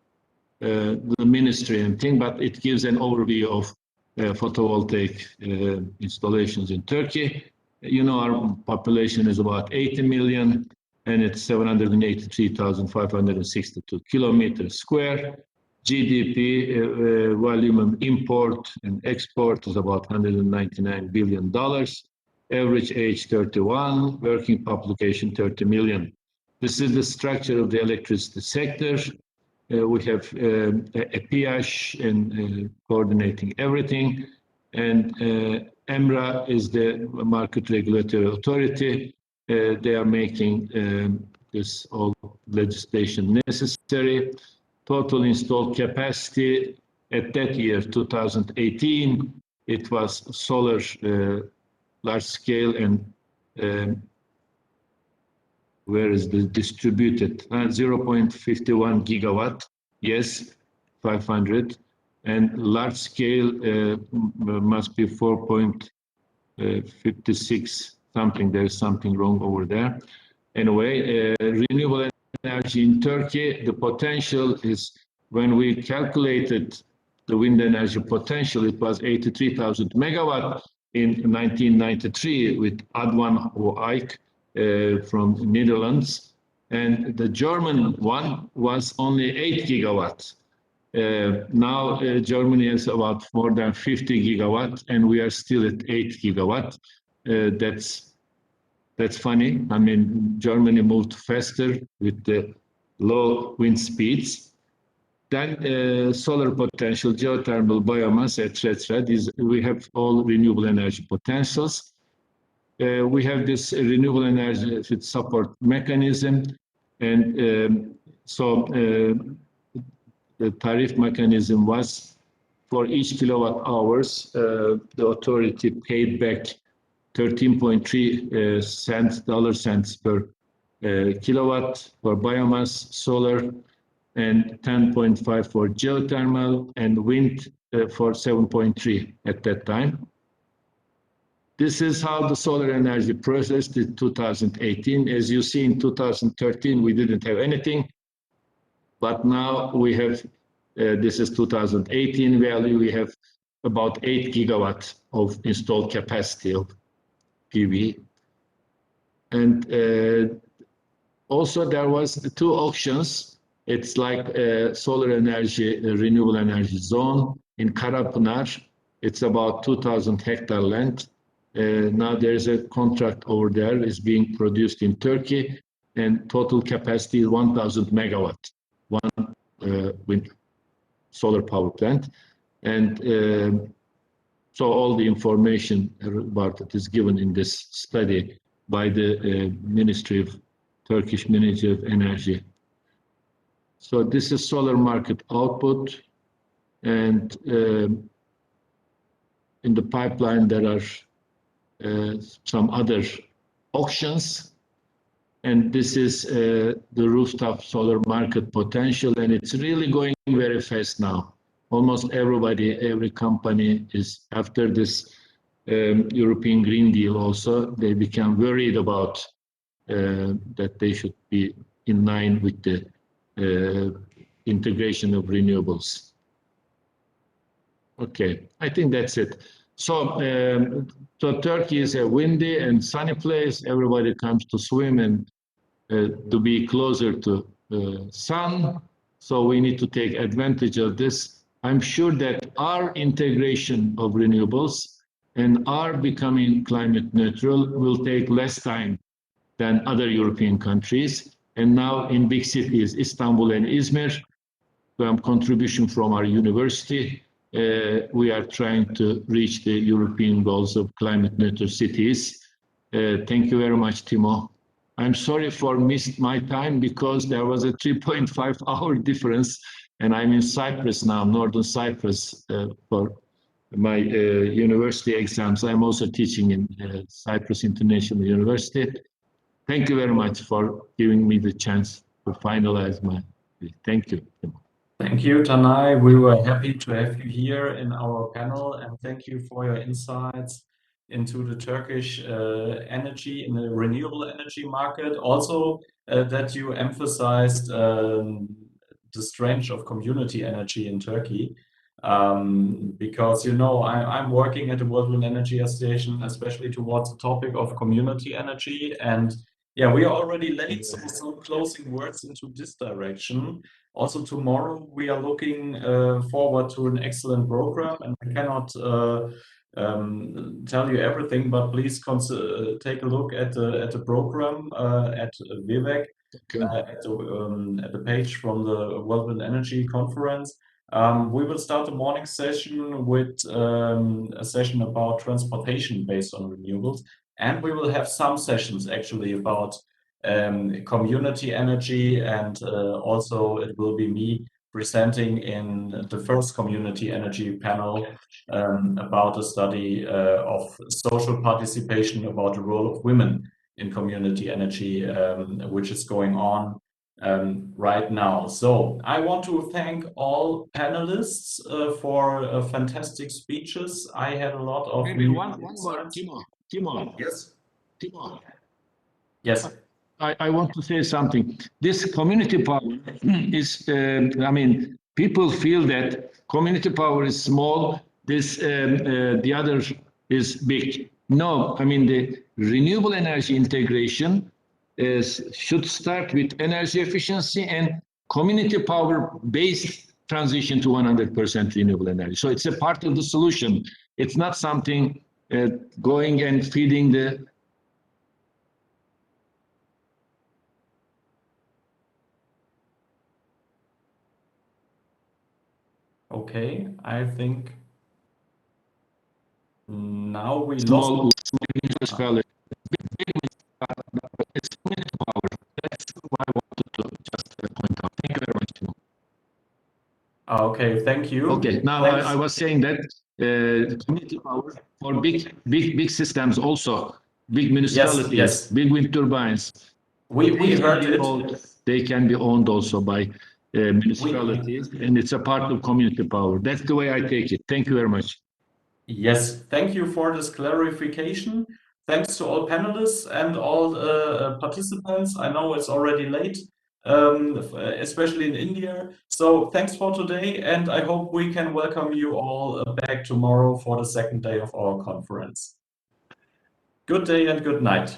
the ministry and thing, but it gives an overview of photovoltaic installations in Turkey. You know, our population is about 80 million, and it's 783,562 kilometers square. GDP volume of import and export is about $199 billion. Average age 31, working population 30 million. This is the structure of the electricity sector. We have a PIASH and coordinating everything. And EMRA is the market regulatory authority. They are making this all legislation necessary. Total installed capacity at that year, 2018, it was solar large scale and where is the distributed 0.51 gigawatt, yes, 500, and large scale must be 4.56 something. There's something wrong over there. Anyway, renewable energy in Turkey, the potential is, when we calculated the wind energy potential, it was 83,000 megawatt in 1993 with Adwan Oijk from Netherlands, and the German one was only 8 gigawatts. Now Germany has about more than 50 gigawatts, and we are still at 8 gigawatt. That's funny. I mean, Germany moved faster with the low wind speeds. Then solar potential, geothermal, biomass, etc. These we have all renewable energy potentials. We have this renewable energy support mechanism, and the tariff mechanism was for each kilowatt hours, the authority paid back 13.3 cents per kilowatt for biomass, solar, and 10.5 for geothermal, and wind for 7.3 at that time. This is how the solar energy processed in 2018. As you see, in 2013, we didn't have anything, but now we have, this is 2018 value, we have about 8 gigawatts of installed capacity of PV. And also there was 2 auctions. It's like solar energy, renewable energy zone in Karapınar. It's about 2,000 hectare land. Now there's a contract over there is being produced in Turkey, and total capacity is 1,000 megawatt, one wind solar power plant. And so all the information about it is given in this study by the Turkish Ministry of Energy. So this is solar market output, and in the pipeline there are some other auctions, and this is the rooftop solar market potential, and it's really going very fast now. Almost everybody, every company is after this European Green Deal also, they become worried about that they should be in line with the integration of renewables. Okay, I think that's it. So, so Turkey is a windy and sunny place. Everybody comes to swim and to be closer to sun. So we need to take advantage of this. I'm sure that our integration of renewables and our becoming climate neutral will take less time than other European countries. And now in big cities, Istanbul and Izmir, contribution from our university, we are trying to reach the European goals of climate neutral cities. Thank you very much, Timo. I'm sorry for missed my time because there was a 3.5-hour difference, and I'm in Cyprus now, Northern Cyprus, for my university exams. I'm also teaching in Cyprus International University. Thank you very much for giving me the chance to finalize my. Thank you, Timo. Thank you, Tanay. We were happy to have you here in our panel, and thank you for your insights into the Turkish energy in the renewable energy market. Also, that you emphasized the strength of community energy in Turkey, because you know I'm working at the World Wind Energy Association, especially towards the topic of community energy, and yeah, we are already late, so some closing words into this direction. Also, tomorrow we are looking forward to an excellent program, and I cannot tell you everything, but please take a look at the program at Vivek, at the page from the World Wind Energy Conference. We will start the morning session with a session about transportation based on renewables. And we will have some sessions actually about community energy, and also it will be me presenting in the first community energy panel about a study of social participation, about the role of women in community energy, which is going on right now. So I want to thank all panelists for fantastic speeches. I had a lot of one more, Timo. Yes. Timo. Yes. I want to say something. This community power is, I mean, people feel that community power is small, this, the other is big. No, I mean, the renewable energy integration should start with energy efficiency and community power based transition to 100% renewable energy. So it's a part of the solution. It's not something going and feeding the Okay, I think now we Small lost. municipality. It's community power. That's what I wanted to just point out. Thank you very much, Timo. Okay, thank you. Okay, now Thanks. I was saying that community power for big systems also, big municipalities, yes. big wind turbines. We heard it. They can be owned also by municipalities, and it's a part of community power. That's the way I take it. Thank you very much. Yes, thank you for this clarification. Thanks to all panelists and all participants. I know it's already late, especially in India. So thanks for today, and I hope we can welcome you all back tomorrow for the second day of our conference. Good day and good night.